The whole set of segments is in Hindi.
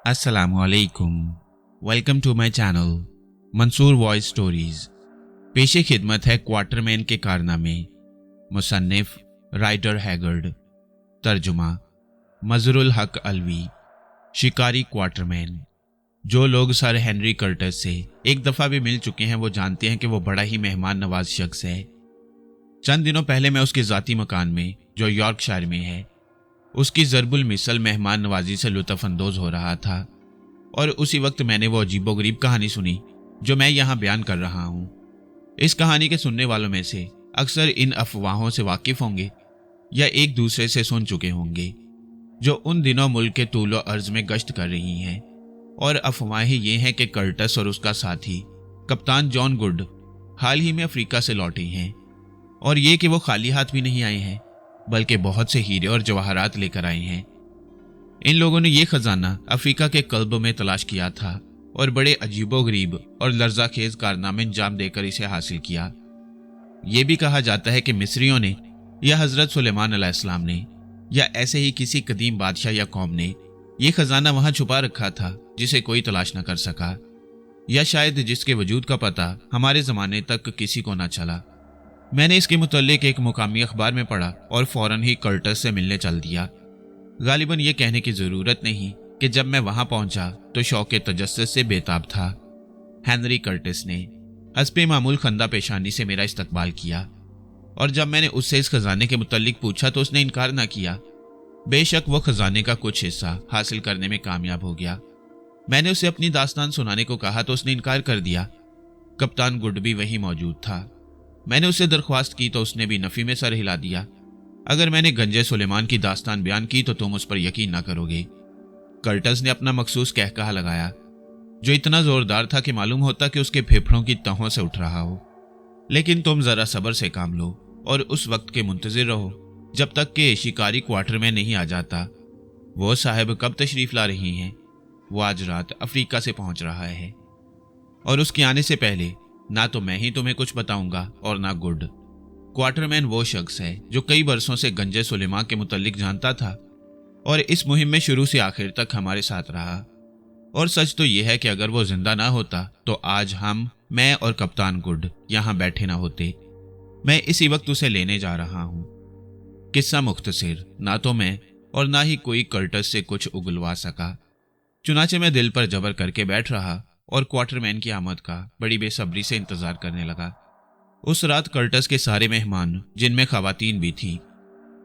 अस्सलामुअलैकुम। Welcome to my channel Mansoor voice stories. पेशे खिदमत है क्वार्टरमैन के कारनामे। मुसन्निफ राइडर हैगर्ड। तर्जुमा मजरुल हक अलवी। शिकारी क्वार्टरमैन। जो लोग सर हेनरी कर्टिस से एक दफ़ा भी मिल चुके हैं वो जानते हैं कि वो बड़ा ही मेहमान नवाज शख्स है। चंद दिनों पहले मैं उसके ज़ाती मकान में, जो यॉर्कशायर में है, उसकी ज़रबुल मिसल मेहमान नवाजी से लुत्फ़ अंदोज़ हो रहा था और उसी वक्त मैंने वो अजीबोगरीब कहानी सुनी जो मैं यहाँ बयान कर रहा हूँ। इस कहानी के सुनने वालों में से अक्सर इन अफवाहों से वाकिफ़ होंगे या एक दूसरे से सुन चुके होंगे जो उन दिनों मुल्क के तूलो अर्ज में गश्त कर रही हैं। और अफवाहें ये हैं कि कर्टिस और उसका साथी कप्तान जॉन गुड हाल ही में अफ्रीका से लौटे हैं और ये कि वो खाली हाथ भी नहीं आए हैं बल्कि बहुत से हीरे और जवाहरात लेकर आए हैं। इन लोगों ने यह खजाना अफ्रीका के कल्ब में तलाश किया था और बड़े अजीबोगरीब और लर्जाखेज कारनामे अंजाम देकर इसे हासिल किया। यह भी कहा जाता है कि मिस्रियों ने या हजरत सुलेमान अलैहिस्सलाम ने या ऐसे ही किसी कदीम बादशाह या कौम ने यह खजाना वहां छुपा रखा था जिसे कोई तलाश न कर सका, या शायद जिसके वजूद का पता हमारे ज़माने तक किसी को न चला। मैंने इसके मुतल्लिक एक मुकामी अखबार में पढ़ा और फौरन ही कर्टिस से मिलने चल दिया। गालिबन ये कहने की ज़रूरत नहीं कि जब मैं वहां पहुंचा तो शौक़ तजस्सुस से बेताब था। हेनरी कर्टिस ने हस्बे मामूल खंदा पेशानी से मेरा इस्तकबाल किया और जब मैंने उससे इस खजाने के मुतल्लिक पूछा तो उसने इनकार न किया। बेशक वो खजाने का कुछ हिस्सा हासिल करने में कामयाब हो गया। मैंने उसे अपनी दास्तान सुनाने को कहा तो उसने इनकार कर दिया। कप्तान गुड भी वहीं मौजूद था। मैंने उससे दरख्वास्त की तो उसने भी नफ़ी में सर हिला दिया। अगर मैंने गंजे सुलेमान की दास्तान बयान की तो तुम उस पर यकीन ना करोगे। कर्टिस ने अपना मखसूस कहकहा लगाया जो इतना ज़ोरदार था कि मालूम होता कि उसके फेफड़ों की तहों से उठ रहा हो। लेकिन तुम ज़रा सब्र से काम लो और उस वक्त के मुंतज़िर रहो जब तक कि शिकारी क्वार्टर में नहीं आ जाता। वो साहब कब तशरीफ़ ला रही हैं? वो आज रात अफ्रीका से पहुंच रहा है और उसके आने से पहले ना तो मैं ही तुम्हें कुछ बताऊंगा और ना गुड। क्वार्टरमैन वो शख्स है जो कई बरसों से गंजे सुलेमान के मुतल्लिक जानता था और इस मुहिम में शुरू से आखिर तक हमारे साथ रहा। और सच तो यह है कि अगर वो जिंदा ना होता तो आज मैं और कप्तान गुड यहाँ बैठे ना होते। मैं इसी वक्त उसे लेने जा रहा हूँ। किस्सा मुख्तसर, ना तो मैं और ना ही कोई कर्टिस से कुछ उगलवा सका। चुनाचे मैं दिल पर जबर करके बैठ रहा और क्वार्टरमैन की आमद का बड़ी बेसब्री से इंतजार करने लगा। उस रात कर्टिस के सारे मेहमान, जिनमें खवातीन भी थीं,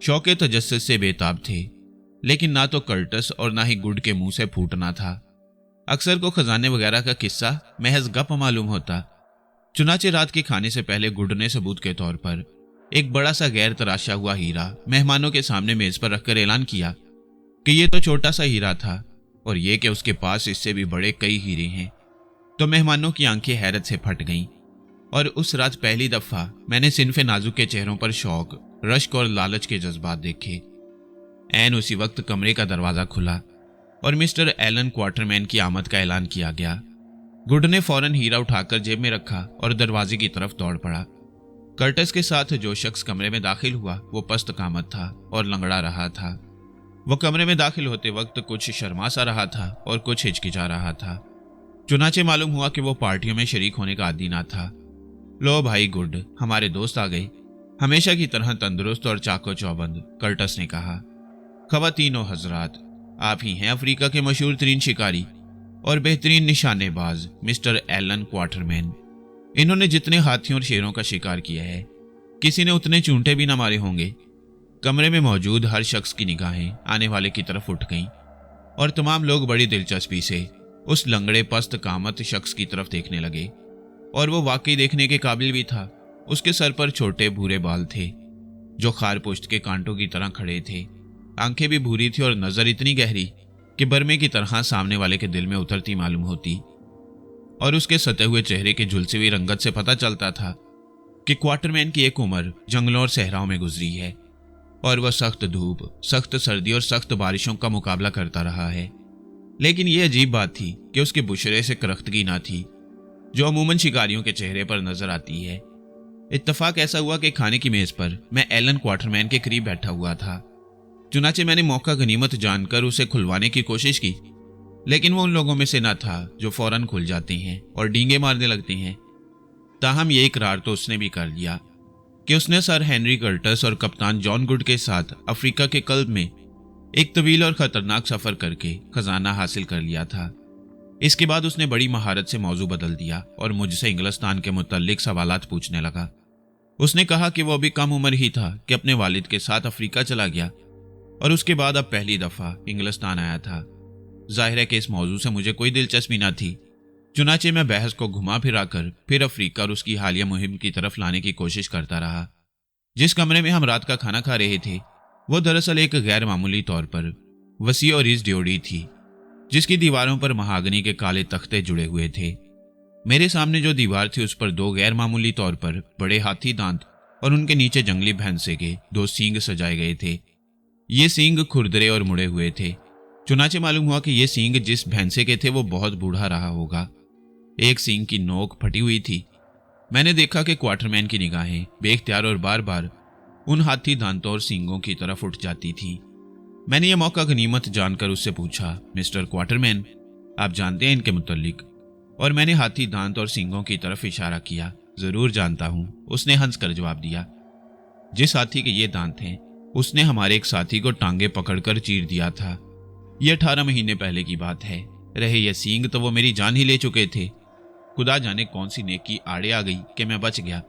शौक़ तजस्सुस से बेताब थे, लेकिन ना तो कर्टिस और ना ही गुड के मुंह से फूटना था। अक्सर को खजाने वगैरह का किस्सा महज गप मालूम होता। चुनाचे रात के खाने से पहले गुड ने सबूत के तौर पर एक बड़ा सा गैर तराशा हुआ हीरा मेहमानों के सामने मेज पर रखकर ऐलान किया कि ये तो छोटा सा हीरा था और ये कि उसके पास इससे भी बड़े कई हीरे हैं। तो मेहमानों की आंखें हैरत से फट गईं और उस रात पहली दफ़ा मैंने सिनफे नाजुक के चेहरों पर शौक, रश्क और लालच के जज्बात देखे। ऐन उसी वक्त कमरे का दरवाज़ा खुला और मिस्टर एलन क्वार्टरमैन की आमद का ऐलान किया गया। गुड ने फौरन हीरा उठाकर जेब में रखा और दरवाजे की तरफ दौड़ पड़ा। कर्टिस के साथ जो शख्स कमरे में दाखिल हुआ वो पस्त कामत था और लंगड़ा रहा था। वो कमरे में दाखिल होते वक्त कुछ शर्मा सा रहा था और कुछ हिचकिचा रहा था। चुनाचे मालूम हुआ कि वो पार्टियों में शरीक होने का आदी ना था। लो भाई गुड, हमारे दोस्त आ गए, हमेशा की तरह तंदुरुस्त और चाको चौबंद, कर्टिस ने कहा। खवातीनो हजरात, आप ही हैं अफ्रीका के मशहूर तरीन शिकारी और बेहतरीन निशानेबाज मिस्टर एलन क्वार्टरमैन। इन्होंने जितने हाथियों और शेरों का शिकार किया है किसी ने उतने चूंटे भी ना मारे होंगे। कमरे में मौजूद हर शख्स की निगाहें आने वाले की तरफ उठ गईं और तमाम लोग बड़ी दिलचस्पी से उस लंगड़े पस्त कामत शख्स की तरफ देखने लगे। और वो वाकई देखने के काबिल भी था। उसके सर पर छोटे भूरे बाल थे जो खारपुश्त के कांटों की तरह खड़े थे। आंखें भी भूरी थी और नजर इतनी गहरी कि बरमे की तरह सामने वाले के दिल में उतरती मालूम होती। और उसके सते हुए चेहरे के झुलसी हुई रंगत से पता चलता था कि क्वार्टरमैन की एक उम्र जंगलों और सहराओं में गुजरी है और वह सख्त धूप, सख्त सर्दी और सख्त बारिशों का मुकाबला करता रहा है। लेकिन यह अजीब बात थी कि उसके बुशरे से करख्तगी ना थी जो अमूमन शिकारियों के चेहरे पर नजर आती है। इत्तफाक ऐसा हुआ कि खाने की मेज पर मैं एलन क्वार्टरमैन के करीब बैठा हुआ था। चुनाचे मैंने मौका गनीमत जानकर उसे खुलवाने की कोशिश की, लेकिन वो उन लोगों में से न था जो फौरन खुल जाते हैं और डींगे मारने लगते हैं। ताहम ये इकरार तो उसने भी कर लिया कि उसने सर हेनरी कर्टस और कप्तान जॉन गुड के साथ अफ्रीका के कल्ब में एक तवील और खतरनाक सफर करके खजाना हासिल कर लिया था। इसके बाद उसने बड़ी महारत से मौजू बदल दिया और मुझसे इंग्लिस्तान के मुतल्लिक सवालात पूछने लगा। उसने कहा कि वो अभी कम उम्र ही था कि अपने वालिद के साथ अफ्रीका चला गया और उसके बाद अब पहली दफा इंग्लिस्तान आया था। जाहिर है कि इस मौजू से मुझे कोई दिलचस्पी न थी, चुनाचे मैं बहस को घुमा फिरा कर फिर अफ्रीका और उसकी हालिया मुहिम की तरफ लाने की कोशिश करता रहा। जिस कमरे में हम रात का खाना खा रहे थे वो दरअसल एक गैर मामूली तौर पर वसी और इस ड्योढ़ी थी, जिसकी दीवारों पर महागनी के काले तख्ते जुड़े हुए थे। मेरे सामने जो दीवार थी उस पर दो गैर मामूली तौर पर बड़े हाथी दांत और उनके नीचे जंगली भैंसे के दो सींग सजाए गए थे। ये सींग खुरदरे और मुड़े हुए थे। चुनाचे मालूम हुआ कि ये सींग जिस भैंसे के थे वो बहुत बूढ़ा रहा होगा। एक सींग की नोक फटी हुई थी। मैंने देखा कि क्वार्टरमैन की निगाहें बेख्तियार और बार बार उन हाथी दांतों और सींगों की तरफ उठ जाती थी। मैंने यह मौका गनीमत जानकर उससे पूछा, मिस्टर क्वार्टरमैन, आप जानते हैं इनके मुतल्लिक? और मैंने हाथी दांत और सींगों की तरफ इशारा किया। जरूर जानता हूं, उसने हंसकर जवाब दिया। जिस हाथी के ये दांत हैं उसने हमारे एक साथी को टांगे पकड़कर चीर दिया था। यह 18 महीने पहले की बात है। रहे ये सींग तो वो मेरी जान ही ले चुके थे। खुदा जाने कौन सी नेकी आड़े आ गई कि मैं बच गया।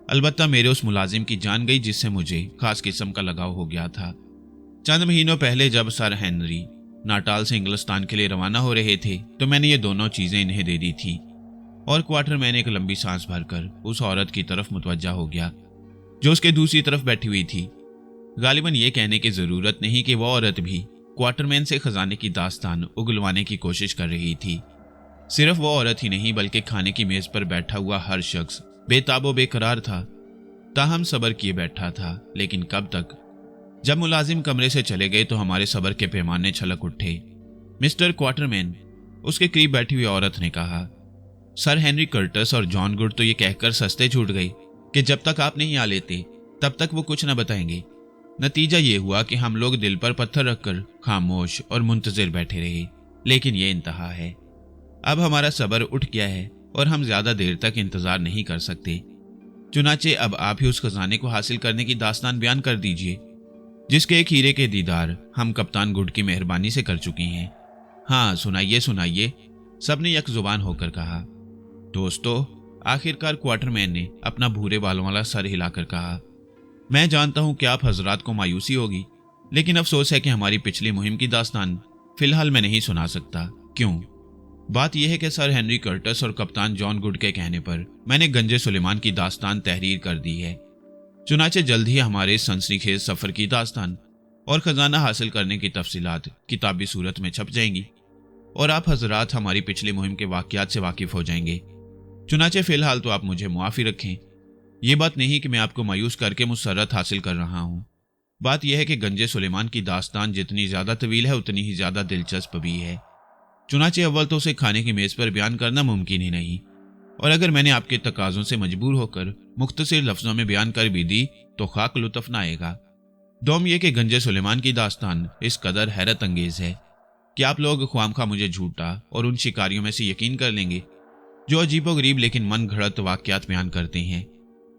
अलबत्ता मेरे उस मुलाजिम की जान गई जिससे मुझे खास किस्म का लगाव हो गया था। चंद महीनों पहले जब सर हेनरी नाटाल से इंग्लिस्तान के लिए रवाना हो रहे थे तो मैंने ये दोनों चीजें इन्हें दे दी थी। और क्वार्टरमैन एक लंबी सांस भरकर उस औरत की तरफ मुतवज्जा हो गया जो उसके दूसरी तरफ बैठी हुई थी। गालिबन ये कहने की जरूरत नहीं कि वह औरत भी क्वार्टरमैन से खजाने की दास्तान उगलवाने की कोशिश कर रही थी। सिर्फ वो औरत ही नहीं बल्कि खाने की मेज पर बैठा हुआ हर शख्स बेताबो बेकरार था। ताहम सब्र किए बैठा था, लेकिन कब तक? जब मुलाजिम कमरे से चले गए तो हमारे सब्र के पैमाने छलक उठे। मिस्टर क्वार्टरमैन, उसके करीब बैठी हुई औरत ने कहा, सर हेनरी कर्टस और जॉन गुड तो ये कहकर सस्ते छूट गए कि जब तक आप नहीं आ लेते तब तक वो कुछ न बताएंगे। नतीजा ये हुआ कि हम लोग दिल पर पत्थर रखकर खामोश और मुंतजिर बैठे रहे। लेकिन ये इंतहा है। अब हमारा सब्र उठ गया है और हम ज्यादा देर तक इंतजार नहीं कर सकते। चुनाचे अब आप ही उस खजाने को हासिल करने की दास्तान बयान कर दीजिए जिसके एक हीरे के दीदार हम कप्तान गुड की मेहरबानी से कर चुके हैं। हाँ, सुनाइए सुनाइए, सबने यक जुबान होकर कहा। दोस्तों, आखिरकार क्वार्टरमैन ने अपना भूरे बालों वाला सर हिलाकर कहा, मैं जानता हूं कि आप हजरात को मायूसी होगी, लेकिन अफसोस है कि हमारी पिछली मुहिम की दास्तान फिलहाल मैं नहीं सुना सकता। क्यों? बात यह है कि सर हेनरी कर्टस और कप्तान जॉन गुड के कहने पर मैंने गंजे सुलेमान की दास्तान तहरीर कर दी है। चुनाचे जल्द ही हमारे सनसनीखेज सफर की दास्तान और खजाना हासिल करने की तफसीलात किताबी सूरत में छप जाएंगी और आप हजरात हमारी पिछली मुहिम के वाकयात से वाकिफ हो जाएंगे। चुनाचे फिलहाल तो आप मुझे मुआफी रखें। ये बात नहीं कि मैं आपको मायूस करके मुसर्रत हासिल कर रहा हूँ। बात यह है कि गंजे सुलेमान की दास्तान जितनी ज्यादा तवील है उतनी ही ज्यादा दिलचस्प भी है। चुनाचे अव्वल तो उसे खाने की मेज पर बयान करना मुमकिन ही नहीं, और अगर मैंने आपके तकाजों से मजबूर होकर मुख्तसर लफ्जों में बयान कर भी दी तो खाक लुत्फ न आएगा। दोम यह कि गंजे सुलेमान की दास्तान इस कदर हैरत अंगेज है कि आप लोग ख्वामखा मुझे झूठा और उन शिकारियों में से यकीन कर लेंगे जो अजीबोगरीब लेकिन मन घड़त वाकयात बयान करते हैं,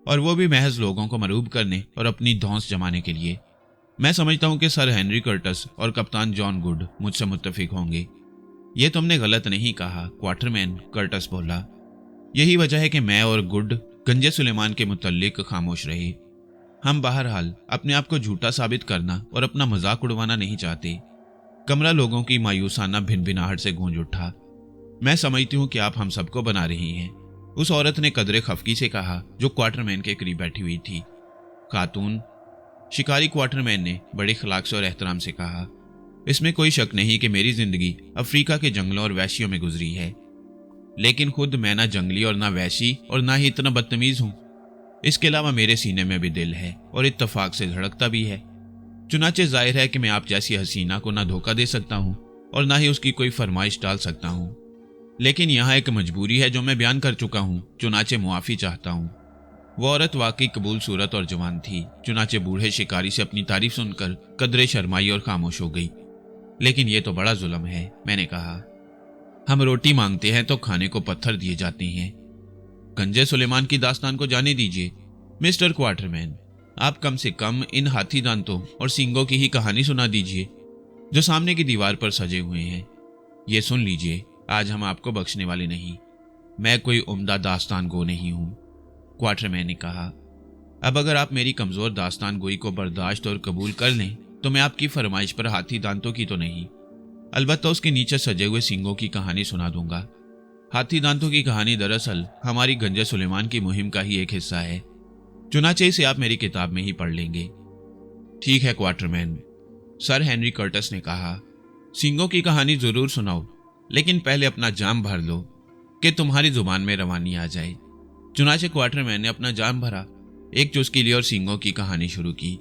और वो भी महज लोगों को मरूब करने और अपनी धौंस जमाने के लिए। मैं समझता हूं कि सर हेनरी कर्टस और कप्तान जॉन गुड मुझसे मुत्तफिक होंगे। ये तुमने गलत नहीं कहा क्वार्टरमैन, कर्टस बोला। यही वजह है कि मैं और गुड गंजे सुलेमान के मुतल्लिक खामोश रहे। हम बहरहाल अपने आप को झूठा साबित करना और अपना मजाक उड़वाना नहीं चाहते। कमरा लोगों की मायूसाना भिनभिनाहट से गूंज उठा। मैं समझती हूँ कि आप हम सबको बना रही हैं, उस औरत ने कदरे खफकी से कहा जो क्वार्टरमैन के करीब बैठी हुई थी। खातून, शिकारी क्वार्टरमैन ने बड़े खलाक से और एहतराम से कहा, इसमें कोई शक नहीं कि मेरी जिंदगी अफ्रीका के जंगलों और वैशियों में गुजरी है, लेकिन खुद मैं ना जंगली और ना वैशी और ना ही इतना बदतमीज हूं। इसके अलावा मेरे सीने में भी दिल है और इत्तफाक से धड़कता भी है। चुनाचे जाहिर है कि मैं आप जैसी हसीना को ना धोखा दे सकता हूं और ना ही उसकी कोई फरमाइश टाल सकता हूं, लेकिन यहाँ एक मजबूरी है जो मैं बयान कर चुका हूं। चुनाचे मुआफी चाहता हूं। वो औरत वाकई कबूल सूरत और जवान थी। चुनाचे बूढ़े शिकारी से अपनी तारीफ सुनकर कदरे शर्माई और खामोश हो गई। लेकिन यह तो बड़ा जुल्म है, मैंने कहा। हम रोटी मांगते हैं तो खाने को पत्थर दिए जाते हैं। गंजे सुलेमान की दास्तान को जाने दीजिए मिस्टर क्वार्टरमैन। आप कम से कम इन हाथी दांतों और सींगों की ही कहानी सुना दीजिए जो सामने की दीवार पर सजे हुए हैं। ये सुन लीजिए, आज हम आपको बख्शने वाले नहीं। मैं कोई उम्दा दास्तान गो नहीं हूं, क्वार्टरमैन ने कहा। अब अगर आप मेरी कमजोर दास्तान गोई को बर्दाश्त और कबूल कर लें तो मैं आपकी फरमाइश पर हाथी दांतों की तो नहीं, अलबत्ता उसके नीचे सजे हुए सींगों की कहानी सुना दूंगा। हाथी दांतों की कहानी दरअसल हमारी गंजे सुलेमान की मुहिम का ही एक हिस्सा है। चुनाचे इसे आप मेरी किताब में ही पढ़ लेंगे। ठीक है क्वार्टरमैन, सर हेनरी कर्टस ने कहा। सींगों की कहानी जरूर सुनाओ, लेकिन पहले अपना जाम भर लो कि तुम्हारी जुबान में रवानी आ जाए। चुनाचे क्वार्टरमैन ने अपना जाम भरा, एक चुस्की ली और सींगों की कहानी शुरू की।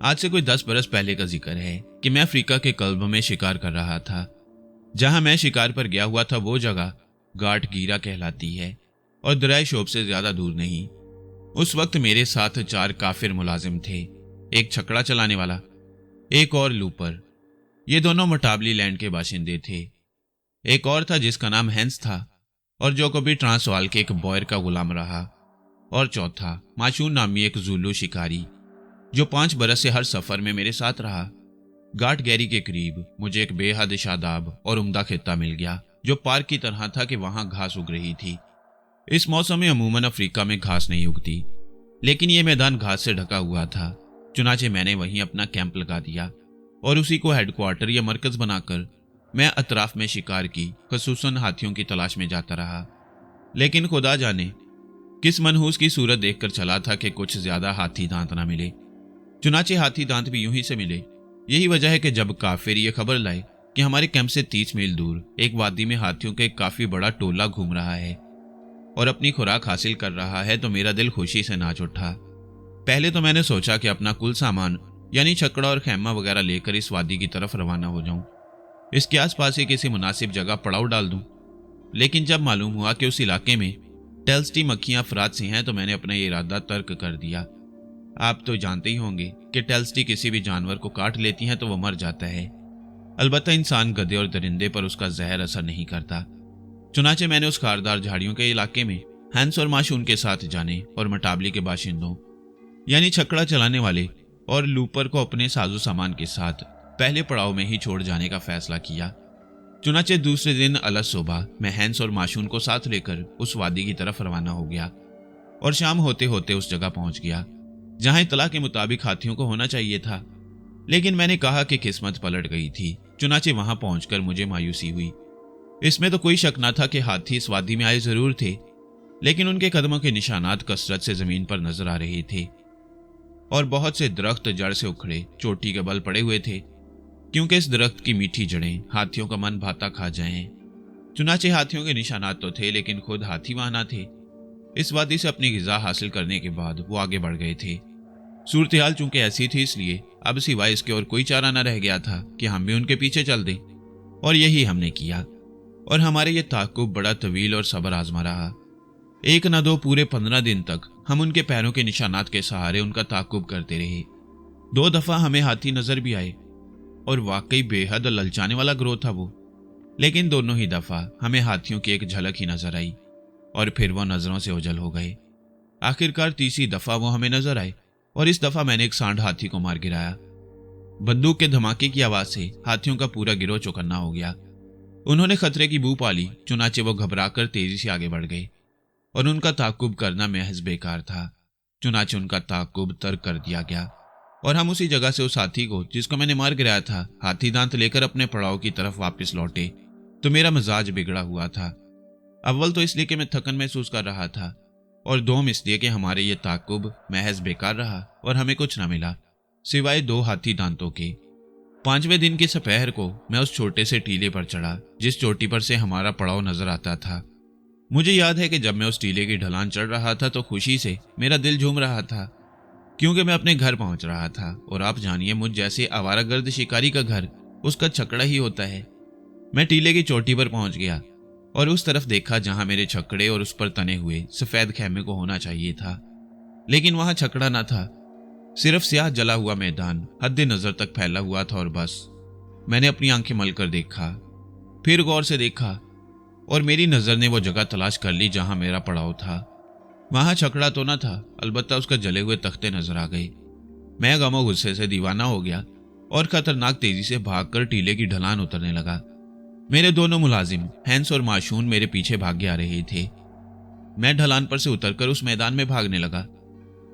आज से कोई 10 बरस पहले का जिक्र है कि मैं अफ्रीका के कल्ब में शिकार कर रहा था। जहां मैं शिकार पर गया हुआ था वो जगह गाट गीरा कहलाती है और दरिया शोब से ज्यादा दूर नहीं। उस वक्त मेरे साथ 4 काफिर मुलाजिम थे, एक छकड़ा चलाने वाला, एक और लूपर। ये दोनों मटाबली लैंड के बाशिंदे थे। एक और था जिसका नाम हैंस था और जो कभी ट्रांसवाल के एक बॉयर का गुलाम रहा। और चौथा माशून नामी एक जुल्लू शिकारी जो 5 बरस से हर सफर में मेरे साथ रहा। गाट गैरी के करीब मुझे एक बेहद शादाब और उम्दा खित्ता मिल गया जो पार्क की तरह था कि वहां घास उग रही थी। इस मौसम में अमूमन अफ्रीका में घास नहीं उगती, लेकिन यह मैदान घास से ढका हुआ था। चुनाचे मैंने वहीं अपना कैंप लगा दिया और उसी को हेडक्वार्टर या मरकज बनाकर मैं अतराफ में शिकार की, खसूसन हाथियों की तलाश में जाता रहा। लेकिन खुदा जाने किस मनहूस की सूरत देखकर चला था कि कुछ ज्यादा हाथी दांत ना मिले। चुनाचे हाथी दांत भी यूं ही से मिले। यही वजह है कि जब काफिर ये खबर लाए कि हमारे कैंप से 30 मील दूर एक वादी में हाथियों का एक काफी बड़ा टोला घूम रहा है और अपनी खुराक हासिल कर रहा है, तो मेरा दिल खुशी से नाच उठा। पहले तो मैंने सोचा कि अपना कुल सामान यानी छकड़ा और खैमा वगैरह लेकर इस वादी की तरफ रवाना हो जाऊं, इसके आसपास ही किसी मुनासिब जगह पड़ाव डाल दूं। लेकिन जब मालूम हुआ कि उस इलाके में टेल्स्टी मक्खियां अफराद सी हैं तो मैंने अपना ये इरादा तर्क कर दिया। आप तो जानते ही होंगे कि टेल्स्टी किसी भी जानवर को काट लेती हैं तो वह मर जाता है, अलबत्ता इंसान, गधे और दरिंदे पर उसका जहर असर नहीं करता। चुनाचे मैंने उस खारदार झाड़ियों के इलाके में हैंस और माशून के साथ जाने और मटाबली के बाशिंदों यानी छकड़ा चलाने वाले और लूपर को अपने साजो सामान के साथ पहले पड़ाव में ही छोड़ जाने का फैसला किया। चुनाचे दूसरे दिन अलग सुबह मैं हैंस और माशून को साथ लेकर उस वादी की तरफ रवाना हो गया और शाम होते होते उस जगह पहुंच गया जहां इतला के मुताबिक हाथियों को होना चाहिए था। लेकिन मैंने कहा कि किस्मत पलट गई थी। चुनाचे वहां पहुंचकर मुझे मायूसी हुई। इसमें तो कोई शक न था कि हाथी इस वादी में आए जरूर थे, लेकिन उनके कदमों के निशानात कसरत से जमीन पर नजर आ रहे थे और बहुत से दरख्त जड़ से उखड़े चोटी के बल पड़े हुए थे, क्योंकि इस दरख्त की मीठी जड़ें हाथियों का मन भाता खा जाएं। चुनाचे हाथियों के निशानात तो थे, लेकिन खुद हाथी वहां न थे। इस वादी से अपनी गिजा हासिल करने के बाद वो आगे बढ़ गए थे। सूरत-ए-हाल चूंकि ऐसी थी, इसलिए अब सिवाय इसके और कोई चारा न रह गया था कि हम भी उनके पीछे चल दें, और यही हमने किया। और हमारे ये ताकुब बड़ा तवील और सब्र आजमा रहा। एक न दो पूरे 15 दिन तक हम उनके पैरों के निशानात के सहारे उनका ताकुब करते रहे। 2 दफा हमें हाथी नजर भी आए और वाकई बेहद ललचाने वाला ग्रोह था वो, लेकिन दोनों ही दफा हमें हाथियों की एक झलक ही नजर आई और फिर वो नजरों से ओझल हो गए। आखिरकार तीसरी दफा वो हमें नजर आए और इस दफा मैंने एक सांड हाथी को मार गिराया। बंदूक के धमाके की आवाज से हाथियों का पूरा गिरोह चौकन्ना हो गया। उन्होंने खतरे की बू पाली, चुनाचे वो घबराकर तेजी से आगे बढ़ गए और उनका ताकुब करना महज बेकार था। चुनाचे उनका ताकुब तर्क कर दिया गया और हम उसी जगह से उस हाथी को जिसको मैंने मार गिराया था हाथी दांत लेकर अपने पड़ाव की तरफ वापस लौटे। तो मेरा मिजाज बिगड़ा हुआ था। अव्वल तो इसलिए कि मैं थकन महसूस कर रहा था और दोम इसलिए कि हमारे ये ताकुब महज बेकार रहा और हमें कुछ न मिला सिवाय 2 हाथी दांतों के। 5वें दिन की दोपहर को मैं उस छोटे से टीले पर चढ़ा जिस चोटी पर से हमारा पड़ाव नजर आता था। मुझे याद है कि जब मैं उस टीले की ढलान चढ़ रहा था तो खुशी से मेरा दिल झूम रहा था, क्योंकि मैं अपने घर पहुंच रहा था। और आप जानिए, मुझ जैसे आवारागर्द शिकारी का घर उसका छकड़ा ही होता है। मैं टीले की चोटी पर पहुंच गया और उस तरफ देखा जहां मेरे छकड़े और उस पर तने हुए सफेद खेमे को होना चाहिए था, लेकिन वहां छकड़ा ना था, सिर्फ स्याह जला हुआ मैदान हद नजर तक फैला हुआ था। और बस मैंने अपनी आंखें मलकर देखा, फिर गौर से देखा और मेरी नज़र ने वो जगह तलाश कर ली जहां मेरा पड़ाव था। वहां छकड़ा तो न था, अलबत्ता उसका जले हुए तख्ते नजर आ गए। मैं गमो गुस्से से दीवाना हो गया और खतरनाक तेजी से भागकर टीले की ढलान उतरने लगा। मेरे दोनों मुलाजिम हैंस और माशून मेरे पीछे भागे आ रहे थे। मैं ढलान पर से उतरकर उस मैदान में भागने लगा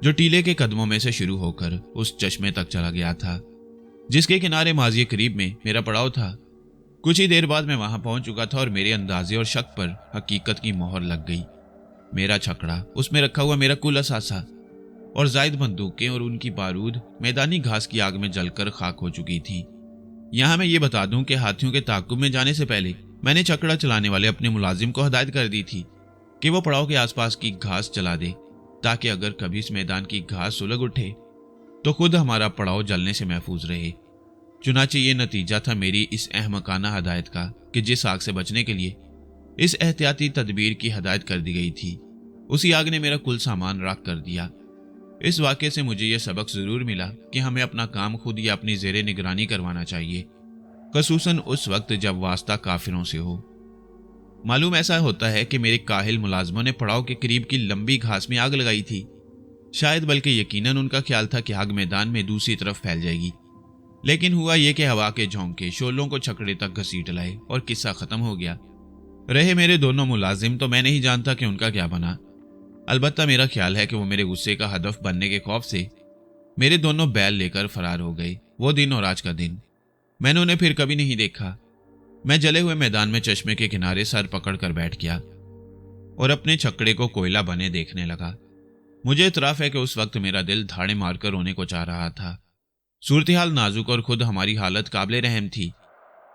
जो टीले के कदमों में से शुरू होकर उस चश्मे तक चला गया था, जिसके किनारे माजी करीब में मेरा पड़ाव था। कुछ ही देर बाद मैं वहां पहुंच चुका था और मेरे अंदाजे और शक पर हकीकत की मोहर लग गई। मेरा छकड़ा, उसमें रखा हुआ मेरा कुल असासा और जायद बंदूकें और उनकी बारूद मैदानी घास की आग में जलकर खाक हो चुकी थी। यहां मैं ये बता दूं कि हाथियों के ताकुब में जाने से पहले मैंने छकड़ा चलाने वाले अपने मुलाजिम को हदायत कर दी थी कि वो पड़ाव के आसपास की घास जला दे, ताकि अगर कभी इस मैदान की घास सुलग उठे तो खुद हमारा पड़ाव जलने से महफूज रहे। चुनाचे ये नतीजा था मेरी इस अहमकाना हदायत का कि जिस आग से बचने के लिए इस एहतियाती तदबीर की हदायत कर दी गई थी, उसी आग ने मेरा कुल सामान राख कर दिया। इस वाक़े से मुझे यह सबक जरूर मिला कि हमें अपना काम खुद या अपनी ज़ेरे निगरानी करवाना चाहिए, खसूसन उस वक्त जब वास्ता काफिरों से हो। मालूम ऐसा होता है कि मेरे काहिल मुलाजमों ने पड़ाव के करीब की लंबी घास में आग लगाई थी। शायद बल्कि यकीनन उनका ख्याल था कि आग मैदान में दूसरी तरफ फैल जाएगी, लेकिन हुआ यह कि हवा के झोंके शोलों को छकड़े तक घसीट लाए और किस्सा खत्म हो गया। रहे मेरे दोनों मुलाजिम तो मैं नहीं जानता कि उनका क्या बना। अलबत्ता मेरा ख्याल है कि वो मेरे गुस्से का हदफ बनने के खौफ से मेरे दोनों बैल लेकर फरार हो गए। वो दिन और आज का दिन मैंने उन्हें फिर कभी नहीं देखा। मैं जले हुए मैदान में चश्मे के किनारे सर पकड़ कर बैठ गया और अपने छकड़े को कोयला बने देखने लगा। मुझे इतराफ है कि उस वक्त मेरा दिल धाड़े मारकर रोने को चाह रहा था। सूरत-ए-हाल नाजुक और खुद हमारी हालत काबिले रहम थी।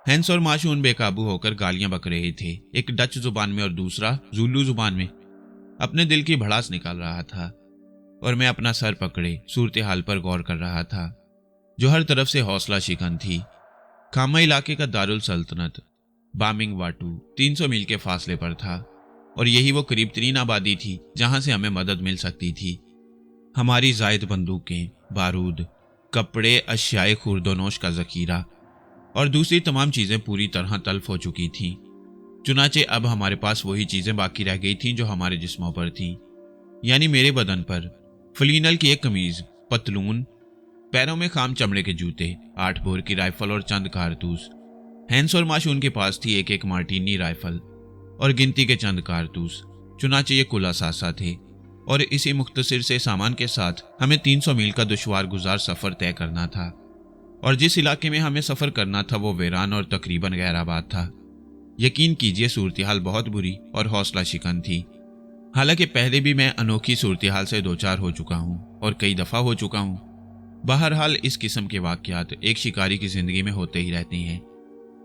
हैंस और माशून बेकाबू होकर गालियां बक रहे थे, एक डच जुबान में और दूसरा जुलू जुबान में अपने दिल की भड़ास निकाल रहा था, और मैं अपना सर पकड़े सूरत-ए-हाल पर गौर कर रहा था जो हर तरफ से हौसला शिकन थी। खामा इलाके का दारुल सल्तनत बामिंग वाटू 300 मील के फासले पर था और यही वो करीब तरीन आबादी थी जहां से हमें मदद मिल सकती थी। हमारी जायद बंदूकें, बारूद, कपड़े, अशियाए खुर्दोनोश का जखीरा और दूसरी तमाम चीजें पूरी तरह तल्फ हो चुकी थीं। चुनाचे अब हमारे पास वही चीजें बाकी रह गई थीं जो हमारे जिस्मों पर थीं, यानी मेरे बदन पर फ्लीनल की एक कमीज, पतलून, पैरों में खाम चमड़े के जूते, 8 बोर की राइफल और चंद कारतूस। हैंस और माशून के पास थी एक मार्टिनी राइफल और गिनती के चंद कारतूस। चुनाचे ये कुल असासा थे और इसी मुख्तसर से सामान के साथ हमें 300 मील का दुश्वार गुजार सफर तय करना था, और जिस इलाके में हमें सफर करना था वो वीरान और तकरीबन गैराबाद था। यकीन कीजिए सूरत-ए-हाल बहुत बुरी और हौसला शिकन थी। हालांकि पहले भी मैं अनोखी सूरत-ए-हाल से दो चार हो चुका हूँ और कई दफा हो चुका हूँ। बहरहाल इस किस्म के वाकयात एक शिकारी की जिंदगी में होते ही रहते हैं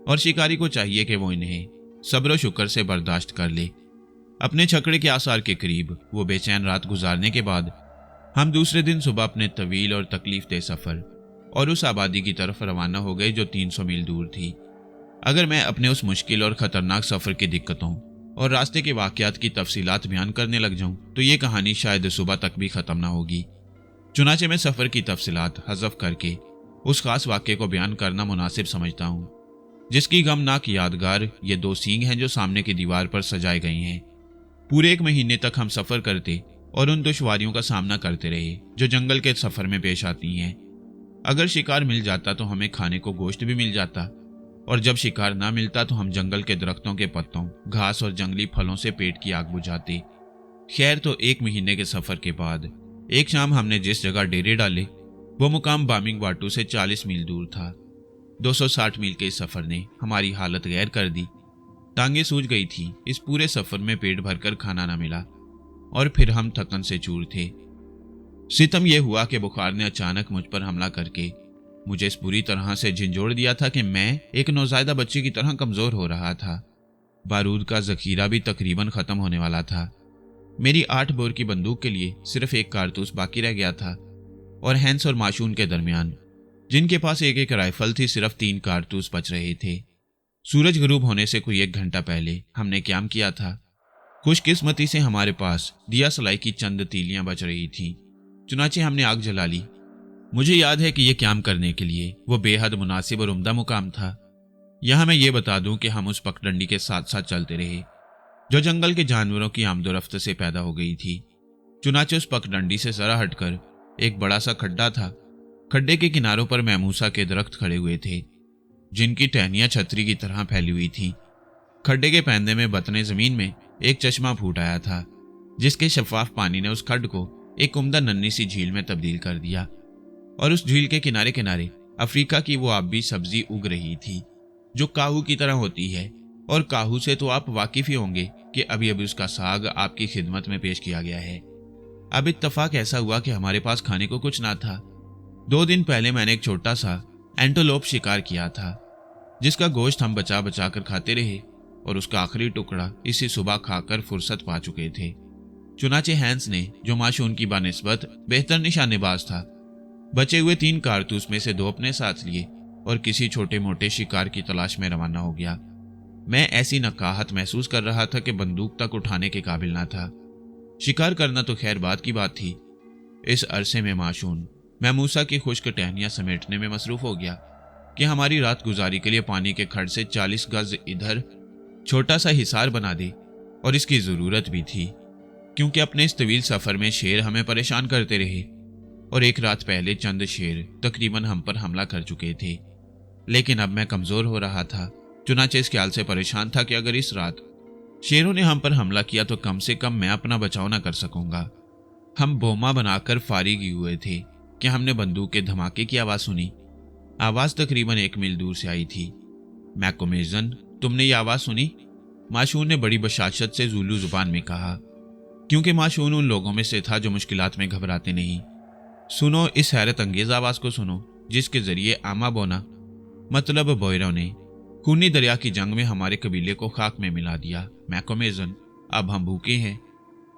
और शिकारी को चाहिए कि वो इन्हें सब्र और शुक्र से बर्दाश्त कर ले। अपने छकड़े के आसार के करीब वो बेचैन रात गुजारने के बाद हम दूसरे दिन सुबह अपने तवील और तकलीफ दे सफर और उस आबादी की तरफ रवाना हो गए जो 300 मील दूर थी। अगर मैं अपने उस मुश्किल और खतरनाक सफर की दिक्कतों और रास्ते के वाकयात की तफसीलात बयान करने लग जाऊं तो ये कहानी शायद सुबह तक भी खत्म ना होगी। चुनाचे मैं सफर की तफसीलात हज़फ करके उस खास वाक्य को बयान करना मुनासिब समझता हूँ, जिसकी गमनाक यादगार ये 2 सींग हैं जो सामने की दीवार पर सजाए गए हैं। पूरे 1 महीने तक हम सफर करते और उन दुश्वारियों का सामना करते रहे जो जंगल के सफर में पेश आती हैं। अगर शिकार मिल जाता तो हमें खाने को गोश्त भी मिल जाता, और जब शिकार ना मिलता तो हम जंगल के दरख्तों के पत्तों, घास और जंगली फलों से पेट की आग बुझाते। खैर, तो 1 महीने के सफर के बाद एक शाम हमने जिस जगह डेरे डाले वो मुकाम बामिंग वाटू से 40 मील दूर था। 260 मील के इस सफर ने हमारी हालत गैर कर दी। टांगे सूज गई थी। इस पूरे सफर में पेट भरकर खाना ना मिला और फिर हम थकन से चूर थे। सितम यह हुआ कि बुखार ने अचानक मुझ पर हमला करके मुझे इस बुरी तरह से झंझोड़ दिया था कि मैं एक नौज़ायदा बच्चे की तरह कमजोर हो रहा था। बारूद का जखीरा भी तकरीबन खत्म होने वाला था। मेरी 8 बोर की बंदूक के लिए सिर्फ एक कारतूस बाकी रह गया था और हैंस और माशून के दरमियान, जिनके पास एक राइफल थी, सिर्फ 3 कारतूस बच रहे थे। सूरज गरूब होने से कोई 1 घंटा पहले हमने क्याम किया था। खुशकिस्मती से हमारे पास दिया सलाई की चंद तीलियां बच रही थीं। चुनाचे हमने आग जला ली। मुझे याद है कि यह क्याम करने के लिए वो बेहद मुनासिब और उम्दा मुकाम था। यहां मैं ये बता दूं कि हम उस पगडंडी के साथ साथ चलते रहे जो जंगल के जानवरों की आमदोरफ्त से पैदा हो गई थी। चुनाचे उस पगडंडी से जरा हटकर एक बड़ा सा खड्डा था। खड्डे के किनारों पर मैमूसा के दरख्त खड़े हुए थे, जिनकी टहनियां छतरी की तरह फैली हुई थी। खड्डे के पैंदे में बतने जमीन में एक चश्मा फूट आया था, जिसके शफाफ पानी ने उस खड्ड को एक उम्दा नन्ही सी झील में तब्दील कर दिया। और उस झील के किनारे किनारे अफ्रीका की वो आबी सब्जी उग रही थी, जो काहू की तरह होती है। और काहू से तो आप वाकिफ ही होंगे कि अभी अभी उसका साग आपकी खिदमत में पेश किया गया है। अब इत्तफाक ऐसा हुआ कि हमारे पास खाने को कुछ ना था। 2 दिन पहले मैंने एक छोटा सा एंटेलोप शिकार किया था, जिसका गोश्त हम बचा बचा कर खाते रहे और उसका आखिरी टुकड़ा इसी सुबह खाकर फुर्सत पा चुके थे। चुनाचे हैंस ने, जो माशून की बानिस्बत बेहतर निशानेबाज था, बचे हुए 3 कारतूस में से 2 अपने साथ लिए और किसी छोटे मोटे शिकार की तलाश में रवाना हो गया। मैं ऐसी नकाहत महसूस कर रहा था कि बंदूक तक उठाने के काबिल ना था। शिकार करना तो खैर बात की बात थी। इस अरसे में माशून मैमूसा की खुश्क टहनियां समेटने में मसरूफ हो गया कि हमारी रात गुजारी के लिए पानी के खड़ से 40 गज इधर छोटा सा हिसार बना दे। और इसकी ज़रूरत भी थी, क्योंकि अपने इस तवील सफ़र में शेर हमें परेशान करते रहे और एक रात पहले चंद शेर तकरीबन हम पर हमला कर चुके थे। लेकिन अब मैं कमज़ोर हो रहा था। चुनाचे इस ख्याल से परेशान था कि अगर इस रात शेरों ने हम पर हमला किया तो कम से कम मैं अपना बचाव न कर सकूंगा। हम बोमा बनाकर फारिग ही हुए थे कि हमने बंदूक के धमाके की आवाज़ सुनी। आवाज़ तकरीबन 1 मील दूर से आई थी। मैकोमेजन, तुमने ये आवाज़ सुनी? माशून ने बड़ी बशाशत से ज़ुलू ज़ुबान में कहा, क्योंकि माशून उन लोगों में से था जो मुश्किलात में घबराते नहीं। सुनो, इस हैरत अंगेज़ आवाज़ को सुनो, जिसके ज़रिए आमा बोना मतलब बोयरों ने खूनी दरिया की जंग में हमारे कबीले को खाक में मिला दिया। मैकोमेजन, अब हम भूखे हैं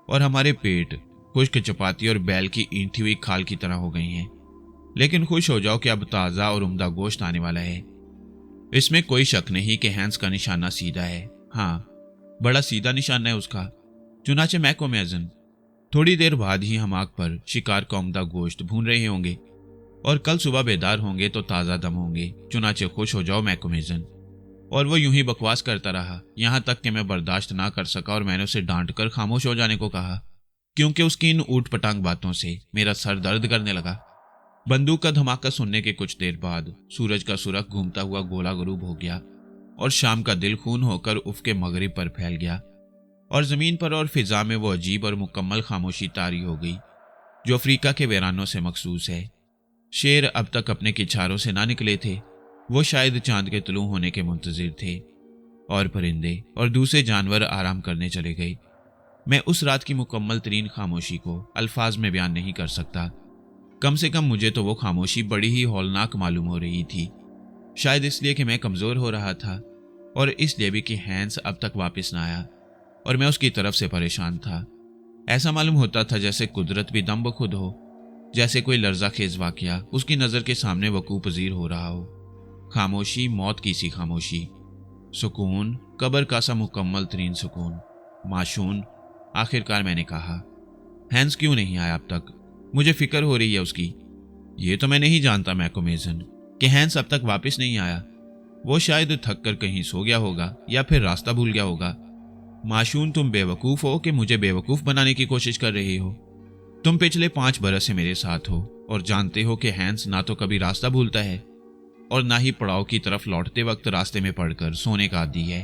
और हमारे पेट खुश्क चपाती और बैल की ईंठी हुई खाल की तरह हो गए हैं। लेकिन खुश हो जाओ कि अब ताज़ा और उम्दा गोश्त आने वाला है। इसमें कोई शक नहीं कि हैंस का निशाना सीधा है। हाँ, बड़ा सीधा निशाना है उसका। चुनाचे मैकोमेजन, थोड़ी देर बाद ही हम आग पर शिकार का उम्दा गोश्त भून रहे होंगे और कल सुबह बेदार होंगे तो ताज़ा दम होंगे। चुनाचे खुश हो जाओ मैकोमेजन। और वो यूं ही बकवास करता रहा, यहाँ तक कि मैं बर्दाश्त ना कर सका और मैंने उसे डांट कर खामोश हो जाने को कहा, क्योंकि उसकी इन ऊट पटांग बातों से मेरा सर दर्द करने लगा। बंदूक का धमाका सुनने के कुछ देर बाद सूरज का सुरख घूमता हुआ गोला गरूब हो गया और शाम का दिल खून होकर उफ़के मगरिब पर फैल गया और ज़मीन पर और फिजा में वो अजीब और मुकम्मल खामोशी तारी हो गई जो अफ्रीका के वीरानों से मखसूस है। शेर अब तक अपने किच्छारों से ना निकले थे, वो शायद चांद के तुलू होने के मुंतजिर थे और परिंदे और दूसरे जानवर आराम करने चले गए। मैं उस रात की मुकम्मल तरीन खामोशी को अल्फाज में बयान नहीं कर सकता। कम से कम मुझे तो वो खामोशी बड़ी ही हौलनाक मालूम हो रही थी, शायद इसलिए कि मैं कमज़ोर हो रहा था और इसलिए भी कि हैंस अब तक वापस ना आया और मैं उसकी तरफ से परेशान था। ऐसा मालूम होता था जैसे कुदरत भी दम बखुद हो, जैसे कोई लर्जा खेज वाक़या उसकी नज़र के सामने वकूफ़ पज़ीर हो रहा हो। खामोशी, मौत की सी खामोशी, सुकून, कब्र का सा मुकम्मल तरीन सुकून। माशून, आखिरकार मैंने कहा, हैंस क्यों नहीं आया अब तक? मुझे फिक्र हो रही है उसकी। ये तो मैं नहीं जानता मैकोमेजन कि हैंस अब तक वापस नहीं आया। वो शायद थक कर कहीं सो गया होगा या फिर रास्ता भूल गया होगा। माशून, तुम बेवकूफ़ हो कि मुझे बेवकूफ़ बनाने की कोशिश कर रही हो। तुम पिछले 5 बरस से मेरे साथ हो और जानते हो कि हैंस ना तो कभी रास्ता भूलता है और ना ही पड़ाव की तरफ लौटते वक्त रास्ते में पड़कर सोने का आदी है।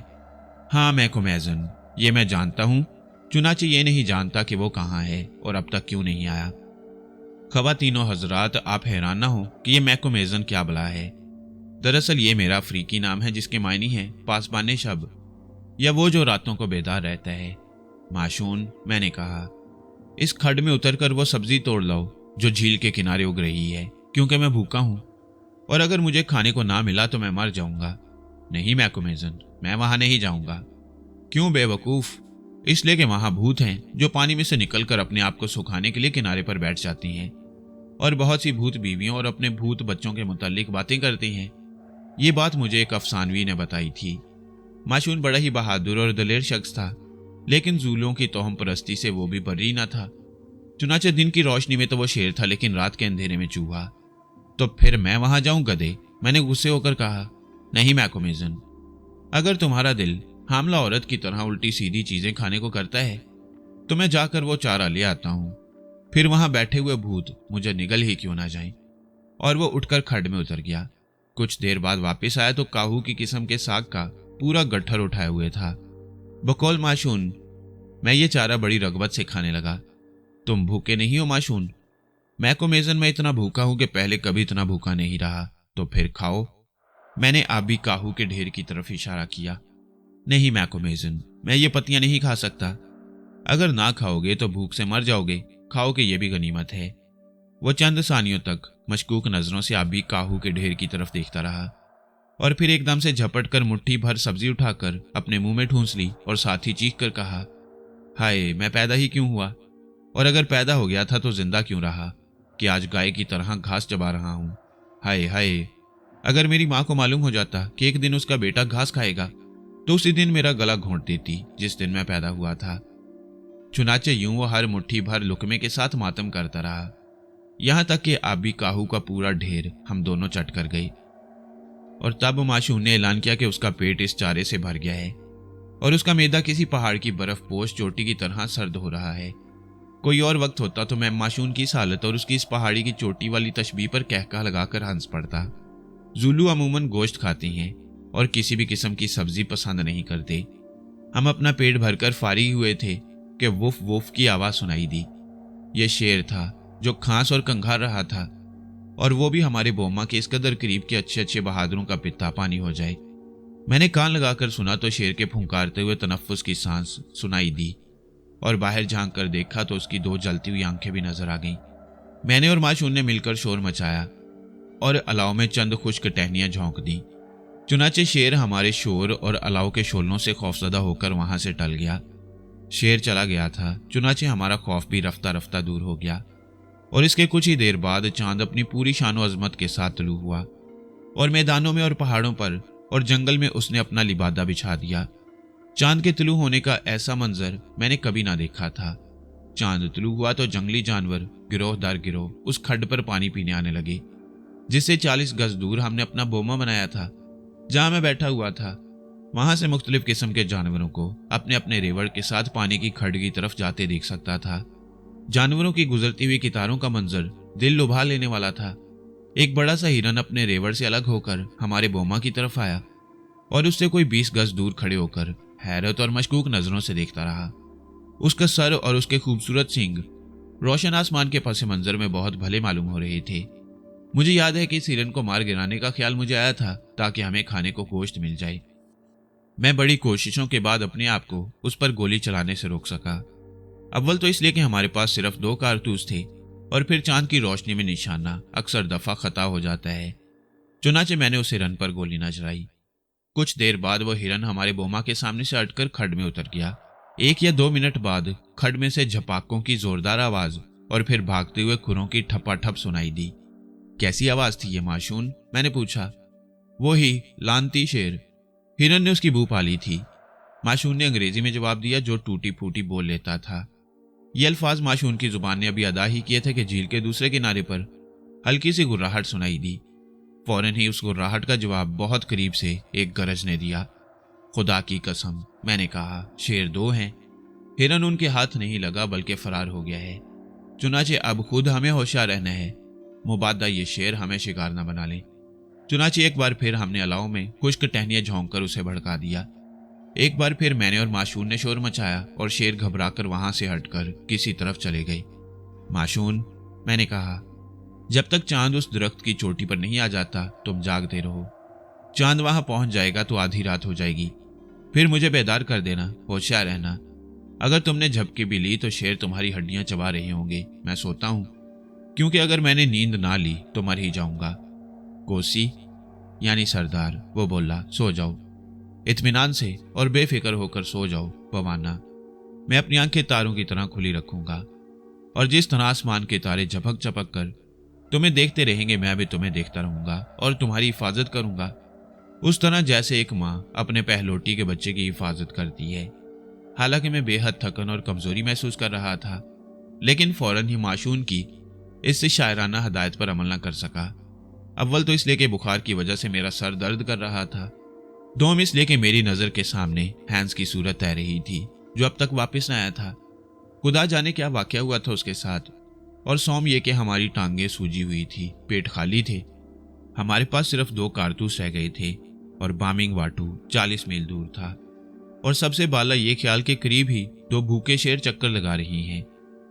हाँ मैकोमेजन, ये मैं जानता हूँ, चुनाचे ये नहीं जानता कि वो कहाँ है और अब तक क्यों नहीं आया। ख़वातीनो हजरात, आप हैरान ना हो कि ये मैकोमेजन क्या बला है। दरअसल ये मेरा अफ्रीकी नाम है जिसके मायने हैं पासबाने शब, या वो जो रातों को बेदार रहता है। माशून, मैंने कहा, इस खड्ड में उतर कर वो सब्जी तोड़ लाओ जो झील के किनारे उग रही है, क्योंकि मैं भूखा हूँ और अगर मुझे खाने को ना मिला तो मैं मर जाऊंगा। नहीं मैकोमेजन, मैं वहां नहीं जाऊंगा। क्यों बेवकूफ़? इसलिए कि वहां भूत हैं जो पानी में से निकलकर अपने आप को सुखाने के लिए किनारे पर बैठ जाती हैं और बहुत सी भूत बीवियों और अपने भूत बच्चों के मुतालिक बातें करती हैं। ये बात मुझे एक अफसानवी ने बताई थी। माशून बड़ा ही बहादुर और दलेर शख्स था, लेकिन जूलों की तोहम परस्ती से वो भी बर्री न था। चुनाचे दिन की रोशनी में तो वो शेर था, लेकिन रात के अंधेरे में चूहा। तो फिर मैं वहां जाऊं गधे? मैंने गुस्से होकर कहा। नहीं मैकोमेजन, अगर तुम्हारा दिल हामला औरत की तरह उल्टी सीधी चीजें खाने को करता है, तो मैं जाकर वो चारा ले आता हूं। फिर वहां बैठे हुए भूत मुझे निगल ही क्यों ना जाए। और वो उठकर खड्ड में उतर गया। कुछ देर बाद वापस आया तो काहू की किस्म के साग का पूरा गट्ठर उठाए हुए था। बकौल माशून, मैं ये चारा बड़ी रगबत से खाने लगा। तुम भूखे नहीं हो माशून? मैं को मेजन में इतना भूखा हूं कि पहले कभी इतना भूखा नहीं रहा। तो फिर खाओ। मैंने आबी काहू के ढेर की तरफ इशारा किया। नहीं मैको मेजन, मैं ये पत्तियां नहीं खा सकता। अगर ना खाओगे तो भूख से मर जाओगे, खाओ कि ये भी गनीमत है। वो चंद सानियों तक मशकूक नजरों से आबी काहू के ढेर की तरफ देखता रहा और फिर एकदम से झपट कर मुट्ठी भर सब्जी उठाकर अपने मुंह में ठूंस ली और साथ ही चीख कर कहा, हाय, मैं पैदा ही क्यों हुआ? और अगर पैदा हो गया था तो जिंदा क्यों रहा कि आज गाय की तरह घास चबा रहा हूं? हाय हाय, अगर मेरी माँ को मालूम हो जाता कि एक दिन उसका बेटा घास खाएगा तो उसी दिन मेरा गला घोंट देती जिस दिन मैं पैदा हुआ था। चुनाचे यूं वो हर मुट्ठी भर लुकमे के साथ मातम करता रहा, यहां तक कि आबी काहू का पूरा ढेर हम दोनों चट कर गए। और तब माशून ने ऐलान किया कि उसका पेट इस चारे से भर गया है और उसका मैदा किसी पहाड़ की बर्फ पोश चोटी की तरह सर्द हो रहा है। कोई और वक्त होता तो मैं माशून की इस हालत और उसकी इस पहाड़ी की चोटी वाली तशबीह पर कहका लगाकर हंस पड़ता। जुलू अमूमन गोश्त खाते हैं और किसी भी किस्म की सब्जी पसंद नहीं करते। हम अपना पेट भरकर फारिग हुए थे कि वुफ वुफ की आवाज सुनाई दी। यह शेर था जो खांस और कंघार रहा था, और वो भी हमारे बोमा के इस कदर करीब के अच्छे अच्छे बहादुरों का पित्ता पानी हो जाए। मैंने कान लगाकर सुना तो शेर के फुंकारते हुए तनफ्फुस की सांस सुनाई दी और बाहर झांक कर देखा तो उसकी दो जलती हुई आंखें भी नजर आ गईं। मैंने और माशून ने मिलकर शोर मचाया और अलाव में चंद खुश्क टहनियां झोंक दी। चुनाचे शेर हमारे शोर और अलाव के शोलों से खौफजदा होकर वहां से टल गया। शेर चला गया था, चुनाचे हमारा खौफ भी रफ्ता रफ्ता दूर हो गया और इसके कुछ ही देर बाद चांद अपनी पूरी शानो अजमत के साथ तुलू हुआ और मैदानों में और पहाड़ों पर और जंगल में उसने अपना लिबादा बिछा दिया। चांद के तुलू होने का ऐसा मंजर मैंने कभी ना देखा था। चांद तुलू हुआ तो जंगली जानवर गिरोह दर गिरोह उस खड्ड पर पानी पीने आने लगे, जिससे 40 गज दूर हमने अपना बोमा बनाया था। जहां मैं बैठा हुआ था वहां से मुख्तलिफ किस्म के जानवरों को अपने अपने रेवड़ के साथ पानी की खड्ड की तरफ जाते देख सकता था। जानवरों की गुजरती हुई कितारों का मंजर दिल लुभा लेने वाला था। एक बड़ा सा हिरन अपने रेवड़ से अलग होकर हमारे बोमा की तरफ आया और उससे कोई 20 गज दूर खड़े होकर हैरत और मशकूक नजरों से देखता रहा। उसका सर और उसके खूबसूरत सींग रोशन आसमान के पस मंजर में बहुत भले मालूम हो रहे थे। मुझे याद है कि इस हिरन को मार गिराने का ख्याल मुझे आया था ताकि हमें खाने को गोश्त मिल जाए। मैं बड़ी कोशिशों के बाद अपने आप को उस पर गोली चलाने से रोक सका। अव्वल तो इसलिए कि हमारे पास सिर्फ 2 कारतूस थे और फिर चांद की रोशनी में निशाना अक्सर दफा खता हो जाता है। चुनाचे मैंने उस हिरन पर गोली न चलाई। कुछ देर बाद वह हिरन हमारे बोमा के सामने से अटकर खड्ड में उतर गया। 1 या 2 मिनट बाद खड्ड में से झपाकों की जोरदार आवाज और फिर भागते हुए खुरों की ठपाठप सुनाई दी। कैसी आवाज थी ये माशून? मैंने पूछा। वो ही लानती शेर, हिरन ने उसकी बू पाली थी। माशून ने अंग्रेजी में जवाब दिया जो टूटी फूटी बोल लेता था। ये अल्फाज माशून की जुबान ने अभी अदा ही किए थे कि झील के दूसरे किनारे पर हल्की सी गुर्राहट सुनाई दी। फौरन ही उस गुर्राहट का जवाब बहुत करीब से एक गरज ने दिया। खुदा की कसम, मैंने कहा, शेर 2 हैं। हिरन उनके हाथ नहीं लगा बल्कि फरार हो गया है। चुनाचे अब खुद हमें होशियार रहना है, मुबादा ये शेर हमें शिकार न बना ले। चुनाचे एक बार फिर हमने अलाव में खुश्क टहनियां झोंक कर उसे भड़का दिया। एक बार फिर मैंने और माशून ने शोर मचाया और शेर घबराकर वहां से हटकर किसी तरफ चले गए। माशून, मैंने कहा, जब तक चांद उस दरख्त की चोटी पर नहीं आ जाता तुम जागते रहो। चांद वहां पहुंच जाएगा तो आधी रात हो जाएगी, फिर मुझे बेदार कर देना, होशियार रहना। अगर तुमने झपकी भी ली तो शेर तुम्हारी हड्डियां चबा रहे होंगे। मैं सोता हूं क्योंकि अगर मैंने नींद ना ली तो मर ही जाऊंगा। कोसी यानी सरदार, वो बोला, सो जाओ, इत्मीनान से और बेफिक्र होकर सो जाओ बवाना। मैं अपनी आंखें तारों की तरह खुली रखूंगा और जिस तरह आसमान के तारे झपक झपक कर तुम्हें देखते रहेंगे मैं भी तुम्हें देखता रहूंगा और तुम्हारी हिफाजत करूंगा, उस तरह जैसे एक माँ अपने पहलोटी के बच्चे की हिफाजत करती है। हालांकि मैं बेहद थकन और कमजोरी महसूस कर रहा था, लेकिन फौरन ही माशून की इस शायराना हदायत पर अमल न कर सका। अव्वल तो इसलिए कि बुखार की वजह से मेरा सर दर्द कर रहा था 2 मिस लेके मेरी नजर के सामने हैंस की सूरत तैर रही थी, जो अब तक वापस न आया था। खुदा जाने क्या वाकया हुआ था उसके साथ। और सौम ये कि हमारी टांगें सूजी हुई थी, पेट खाली थे। हमारे पास सिर्फ 2 कारतूस रह गए थे और बामिंग वाटू 40 मील दूर था। और सबसे बाला ये ख्याल के करीब ही 2 भूखे शेर चक्कर लगा रही हैं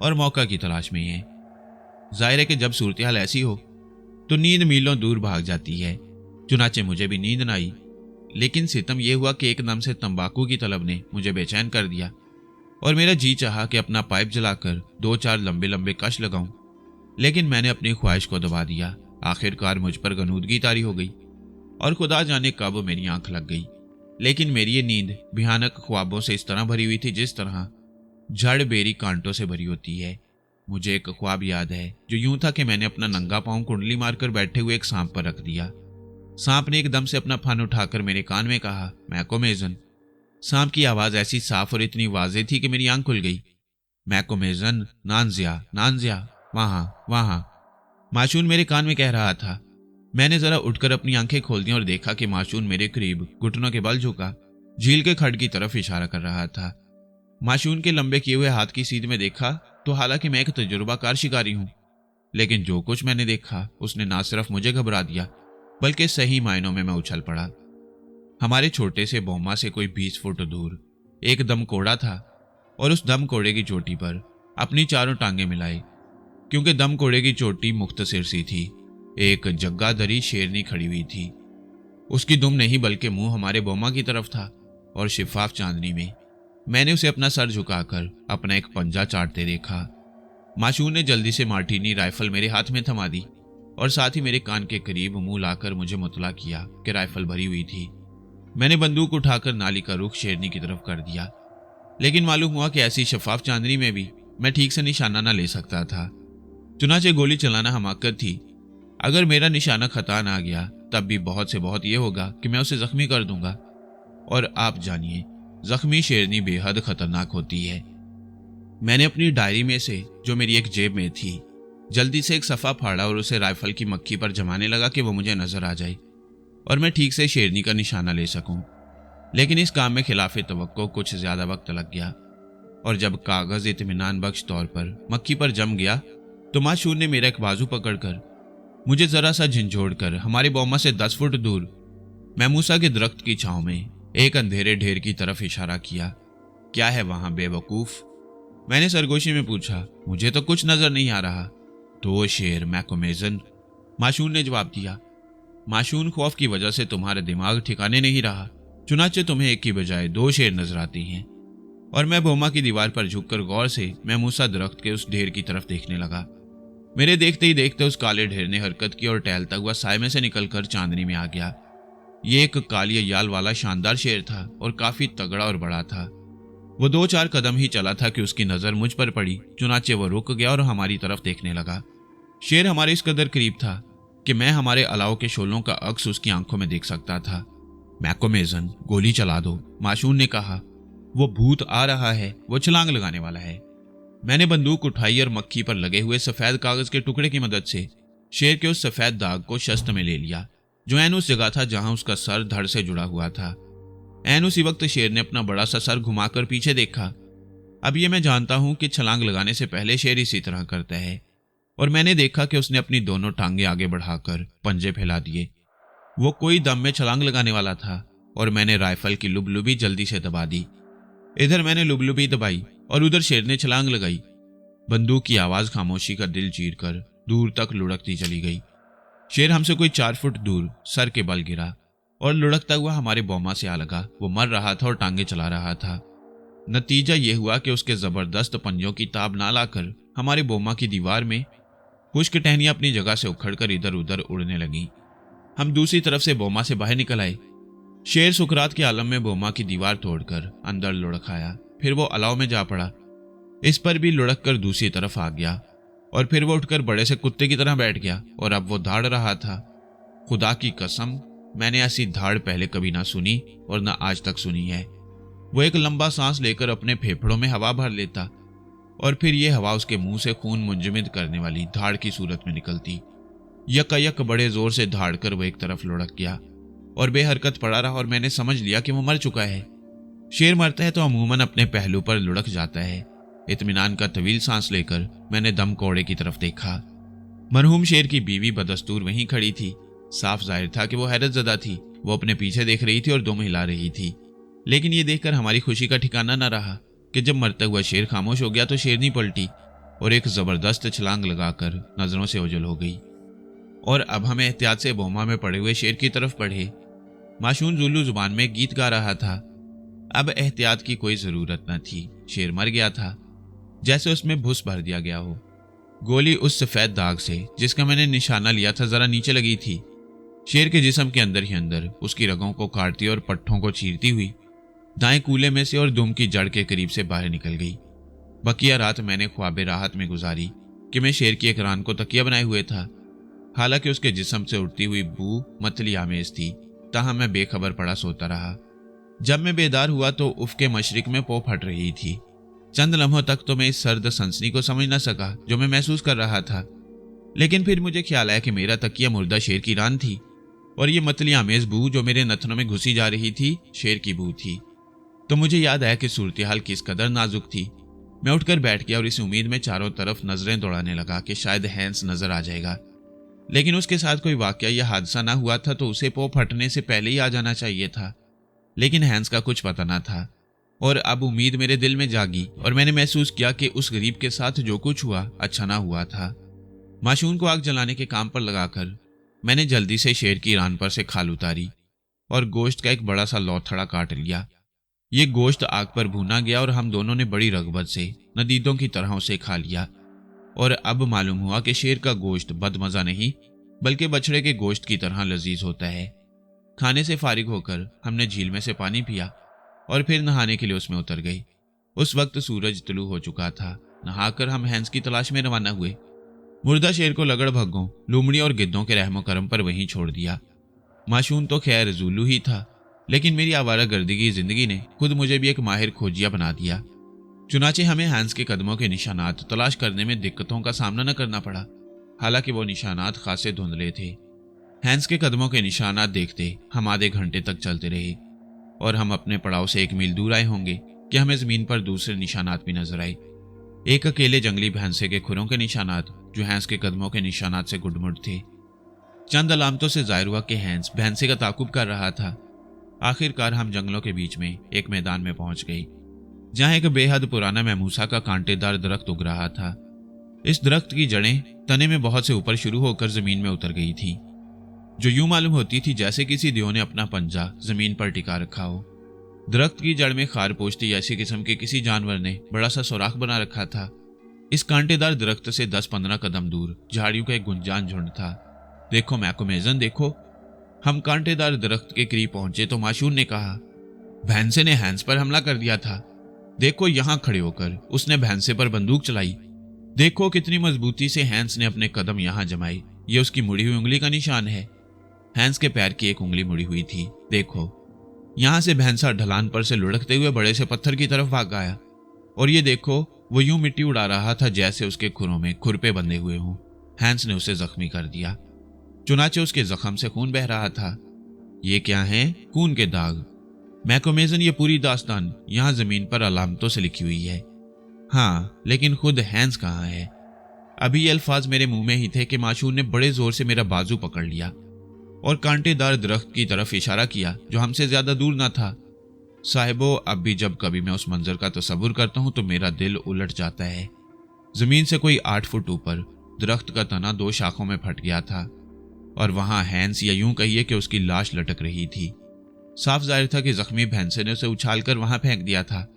और मौका की तलाश में हैं। जाहिर है कि जब सूरत हाल ऐसी हो तो नींद मीलों दूर भाग जाती है। चुनाचे मुझे भी नींद न आई, लेकिन सितम यह हुआ कि एकदम से तंबाकू की तलब ने मुझे बेचैन कर दिया और मेरा जी चाहा कि अपना पाइप जलाकर 2-4 लंबे लंबे कश लगाऊं, लेकिन मैंने अपनी ख्वाहिश को दबा दिया। आखिरकार मुझ पर गनूदगी तारी हो गई और खुदा जाने कब मेरी आंख लग गई। लेकिन मेरी ये नींद भयानक ख्वाबों से इस तरह भरी हुई थी जिस तरह जड़ बेरी कांटों से भरी होती है। मुझे एक ख्वाब याद है जो यूं था कि मैंने अपना नंगा पांव कुंडली मारकर बैठे हुए एक सांप पर रख दिया। सांप ने एकदम से अपना फन उठाकर मेरे कान में कहा, मैकोमेजन। सांप की आवाज ऐसी साफ और इतनी वाज़ेह थी कि मेरी आंख खुल गई। मैकोमेजन, नानजिया, नानजिया, वहां वहां, माशून मेरे कान में कह रहा था। मैंने जरा उठकर अपनी आंखें खोल दी और देखा कि माशून मेरे करीब घुटनों के बल झुका झील के खड्ड की तरफ इशारा कर रहा था। माशून के लंबे किए हुए हाथ की सीध में देखा तो हालांकि मैं एक तजुर्बाकार शिकारी हूं, लेकिन जो कुछ मैंने देखा उसने ना सिर्फ मुझे घबरा दिया बल्कि सही मायनों में मैं उछल पड़ा। हमारे छोटे से बोमा से कोई 20 फुट दूर एक दम कोड़ा था और उस दम कोड़े की चोटी पर अपनी चारों टांगे मिलाए, क्योंकि दम कोड़े की चोटी मुख्तसर सी थी, एक जग्गादरी शेरनी खड़ी हुई थी। उसकी दुम नहीं बल्कि मुंह हमारे बोमा की तरफ था और शिफाफ चांदनी में मैंने उसे अपना सर झुकाकर अपना एक पंजा चाटते देखा। माशून ने जल्दी से मार्टिनी राइफल मेरे हाथ में थमा दी और साथ ही मेरे कान के करीब मुंह लाकर मुझे मुतला किया कि राइफल भरी हुई थी। मैंने बंदूक उठाकर नाली का रुख शेरनी की तरफ कर दिया, लेकिन मालूम हुआ कि ऐसी शफाफ चांदनी में भी मैं ठीक से निशाना न ले सकता था। चुनाचे गोली चलाना हमाकत थी। अगर मेरा निशाना खता ना गया तब भी बहुत से बहुत यह होगा कि मैं उसे जख्मी कर दूंगा। और आप जानिए, जख्मी शेरनी बेहद खतरनाक होती है। मैंने अपनी डायरी में से, जो मेरी एक जेब में थी, जल्दी से एक सफ़ा फाड़ा और उसे राइफल की मक्खी पर जमाने लगा कि वो मुझे नजर आ जाए और मैं ठीक से शेरनी का निशाना ले सकूं। लेकिन इस काम में खिलाफे तवक्को कुछ ज्यादा वक्त लग गया और जब कागज इत्मीनान बख्श तौर पर मक्खी पर जम गया तो माशूर ने मेरा एक बाजू पकड़कर मुझे जरा सा झंझोड़कर हमारे बोमा से 10 फुट दूर मैमूसा के दरख्त की छांव में एक अंधेरे ढेर की तरफ इशारा किया। क्या है वहां बेवकूफ? मैंने सरगोशी में पूछा। मुझे तो कुछ नजर नहीं आ रहा। 2 शेर मैकोमेजन, माशून ने जवाब दिया। माशून, खौफ की वजह से तुम्हारा दिमाग ठिकाने नहीं रहा, चुनाचे तुम्हें एक की बजाय 2 शेर नजर आते हैं। और मैं बोमा की दीवार पर झुककर गौर से मैमूसा दरख्त के उस ढेर की तरफ देखने लगा। मेरे देखते ही देखते उस काले ढेर ने हरकत की और टहलता हुआ साय में से निकलकर चांदनी में आ गया। ये एक काली याल वाला शानदार शेर था और काफी तगड़ा और बड़ा था। वो 2-4 कदम ही चला था कि उसकी नजर मुझ पर पड़ी, चुनाचे वो रुक गया और हमारी तरफ देखने लगा। शेर हमारे इस कदर करीब था कि मैं हमारे अलाव के शोलों का अक्स उसकी आंखों में देख सकता था। मैकोमेजन, गोली चला दो, माशून ने कहा। वो भूत आ रहा है, वो छलांग लगाने वाला है। मैंने बंदूक उठाई और मक्खी पर लगे हुए सफेद कागज के टुकड़े की मदद से शेर के उस सफेद दाग को शस्त्र में ले लिया जो ऐन उस जगह था जहां उसका सर धड़ से जुड़ा हुआ था। ऐन उसी वक्त शेर ने अपना बड़ा सा सर घुमाकर पीछे देखा। अब ये मैं जानता हूं कि छलांग लगाने से पहले शेर इसी तरह करता है, और मैंने देखा कि उसने अपनी दोनों टांगे आगे बढ़ाकर पंजे फैला दिए। वो कोई दम में छलांग लगाने वाला था और मैंने राइफल की लुबलुबी जल्दी से दबा दी। इधर मैंने लुबलुबी दबाई और उधर शेर ने छलांग लगाई। बंदूक की आवाज खामोशी का दिल चीरकर दूर तक लुढ़कती चली गई। शेर हमसे कोई 4 फुट दूर सर के बल गिरा और लुढ़कता हुआ हमारे बोमा से आ लगा। वो मर रहा था और टांगे चला रहा था। नतीजा यह हुआ कि उसके जबरदस्त पंजों की ताब ना लाकर हमारे बोमा की दीवार में खुश्क टहनियां अपनी जगह से उखड़कर इधर उधर उड़ने लगी। हम दूसरी तरफ से बोमा से बाहर निकल आए। शेर सुकरात के आलम में बोमा की दीवार तोड़कर अंदर लुढ़क आया, फिर वो अलाव में जा पड़ा। इस पर भी लुढ़क कर दूसरी तरफ आ गया और फिर वो उठकर बड़े से कुत्ते की तरह बैठ गया और अब वो धाड़ रहा था। खुदा की कसम, मैंने ऐसी धाड़ पहले कभी ना सुनी और ना आज तक सुनी है। वो एक लंबा सांस लेकर अपने फेफड़ों में हवा भर लेता और फिर ये हवा उसके मुंह से खून मुंजमद करने वाली धाड़ की सूरत में निकलती। यकायक बड़े जोर से धाड़ कर वो एक तरफ लुढ़क गया और बेहरकत पड़ा रहा और मैंने समझ लिया कि वो मर चुका है। शेर मरता है तो अमूमन अपने पहलू पर लुढ़क जाता है। इत्मीनान का तवील सांस लेकर मैंने दम कोड़े की तरफ देखा। मरहूम शेर की बीवी बदस्तूर वहीं खड़ी थी। साफ जाहिर था कि वो हैरतजदा थी। वो अपने पीछे देख रही थी और दुम हिला रही थी। लेकिन ये देखकर हमारी खुशी का ठिकाना न रहा कि जब मरता हुआ शेर खामोश हो गया तो शेरनी पलटी और एक जबरदस्त छलांग लगाकर नजरों से ओझल हो गई। और अब हम एहतियात से बोमा में पड़े हुए शेर की तरफ बढ़े। माशून जुल्लू जुबान में गीत गा रहा था। अब एहतियात की कोई जरूरत न थी। शेर मर गया था, जैसे उसमें भुस भर दिया गया हो। गोली उस सफेद दाग से जिसका मैंने निशाना लिया था जरा नीचे लगी थी। शेर के जिस्म के अंदर ही अंदर उसकी रगों को काटती और पट्ठों को चीरती हुई दाएं कूले में से और दुम की जड़ के करीब से बाहर निकल गई। बकिया रात मैंने ख्वाबे राहत में गुजारी कि मैं शेर की एक रान को तकिया बनाए हुए था। हालांकि उसके जिस्म से उड़ती हुई बू मतली आमेज थी, ताहम मैं बेखबर पड़ा सोता रहा। जब मैं बेदार हुआ तो उफ के मशरिक में पो फट रही थी। चंद लम्हों तक तो मैं इस सर्द सनसनी को समझ न सका जो मैं महसूस कर रहा था। लेकिन फिर मुझे ख्याल आया कि मेरा तकिया मुर्दा शेर की रान थी और ये मतली आमेज बू जो मेरे नथनों में घुसी जा रही थी शेर की बू थी। तो मुझे याद आया कि सूरत हाल किस कदर नाजुक थी। मैं उठकर बैठ गया और इस उम्मीद में चारों तरफ नजरें दौड़ाने लगा कि शायद हैंस नजर आ जाएगा। लेकिन उसके साथ कोई वाकया या हादसा ना हुआ था तो उसे पो फटने से पहले ही आ जाना चाहिए था। लेकिन हैंस का कुछ पता ना था और अब उम्मीद मेरे दिल में जागी और मैंने महसूस किया कि उस गरीब के साथ जो कुछ हुआ अच्छा ना हुआ था। माशून को आग जलाने के काम पर लगाकर मैंने जल्दी से शेर की रान पर से खाल उतारी और गोश्त का एक बड़ा सा लौथड़ा काट लिया। ये गोश्त आग पर भूना गया और हम दोनों ने बड़ी रगबत से नदीदों की तरह उसे खा लिया। और अब मालूम हुआ कि शेर का गोश्त बदमजा नहीं बल्कि बछड़े के गोश्त की तरह लजीज होता है। खाने से फारिग होकर हमने झील में से पानी पिया और फिर नहाने के लिए उसमें उतर गई। उस वक्त सूरज तुलू हो चुका था। नहाकर हम हैंस की तलाश में रवाना हुए। मुर्दा शेर को लगड़ भग्गों, लूमड़ी और गिद्धों के रहमो करम पर वहीं छोड़ दिया। माशून तो खैर जुल्लू ही था, लेकिन मेरी आवारा गर्दी की जिंदगी ने खुद मुझे भी एक माहिर खोजिया बना दिया। चुनाचे हमें हैंस के कदमों के निशानात तलाश करने में दिक्कतों का सामना न करना पड़ा। हालांकि वो निशानात खासे धुंधले थे। हैंस के कदमों के निशानात देखते हम आधे घंटे तक चलते रहे और हम अपने पड़ाव से 1 मील दूर आए होंगे कि हमें जमीन पर दूसरे निशानात भी नजर आए। एक अकेले जंगली भैंसे के खुरों के निशानात जो हैंस के कदमों के निशानात से गुडमुड थे। चंद अलामतों से जाहिर हुआ कि हैंस भैंसे का ताकुब कर रहा था। आखिरकार हम जंगलों के बीच में एक मैदान में पहुंच गए जहां एक बेहद पुराना महमूसा का कांटेदार दरख्त उग रहा था। इस दरख्त की जड़ें तने में बहुत से ऊपर शुरू होकर जमीन में उतर गई थी, जो यूं मालूम होती थी जैसे किसी दियो ने अपना पंजा जमीन पर टिका रखा हो। दरख्त की जड़ में खार पोछती ऐसी किस्म के किसी जानवर ने बड़ा सा सुराख बना रखा था। इस कांटेदार दरख्त से 10-15 कदम दूर झाड़ियों का एक गुंजान झुंड था। देखो मैकोमेजन देखो। हम कांटेदार दरख्त के करीब पहुंचे तो माशून ने कहा, भैंसे ने हैंस पर हमला कर दिया था। देखो यहां खड़े होकर उसने भैंसे पर बंदूक चलाई। देखो कितनी मजबूती से हैंस ने अपने कदम यहां जमाए। ये उसकी मुड़ी हुई उंगली का निशान है। हैंस के पैर की एक उंगली मुड़ी हुई थी। देखो यहां से भैंसा ढलान पर से लुढ़कते हुए बड़े से पत्थर की तरफ भाग गया और ये देखो वो यूं मिट्टी उड़ा रहा था जैसे उसके खुरों में खुरपे बंधे हुए हों। हैंस ने उसे जख्मी कर दिया। चुनाचे उसके जख्म से खून बह रहा था। ये क्या है? खून के दाग। मैकोमेजन ये पूरी दास्तान यहां जमीन पर अलामतों से लिखी हुई है। हाँ, लेकिन खुद हैंस कहाँ है? अभी ये अल्फाज मेरे मुंह में ही थे कि माशून ने बड़े जोर से मेरा बाजू पकड़ लिया और कांटेदार दरख्त की तरफ इशारा किया जो हमसे ज्यादा दूर ना था। साहिबो, अब भी जब कभी मैं उस मंजर का तसव्वुर करता हूं तो मेरा दिल उलट जाता है। जमीन से कोई 8 फुट ऊपर दरख्त का तना 2 शाखों में फट गया था और वहां हैंस या यूं कहिए कि उसकी लाश लटक रही थी। साफ जाहिर था कि जख्मी भैंसे ने उसे उछालकर वहां फेंक दिया था।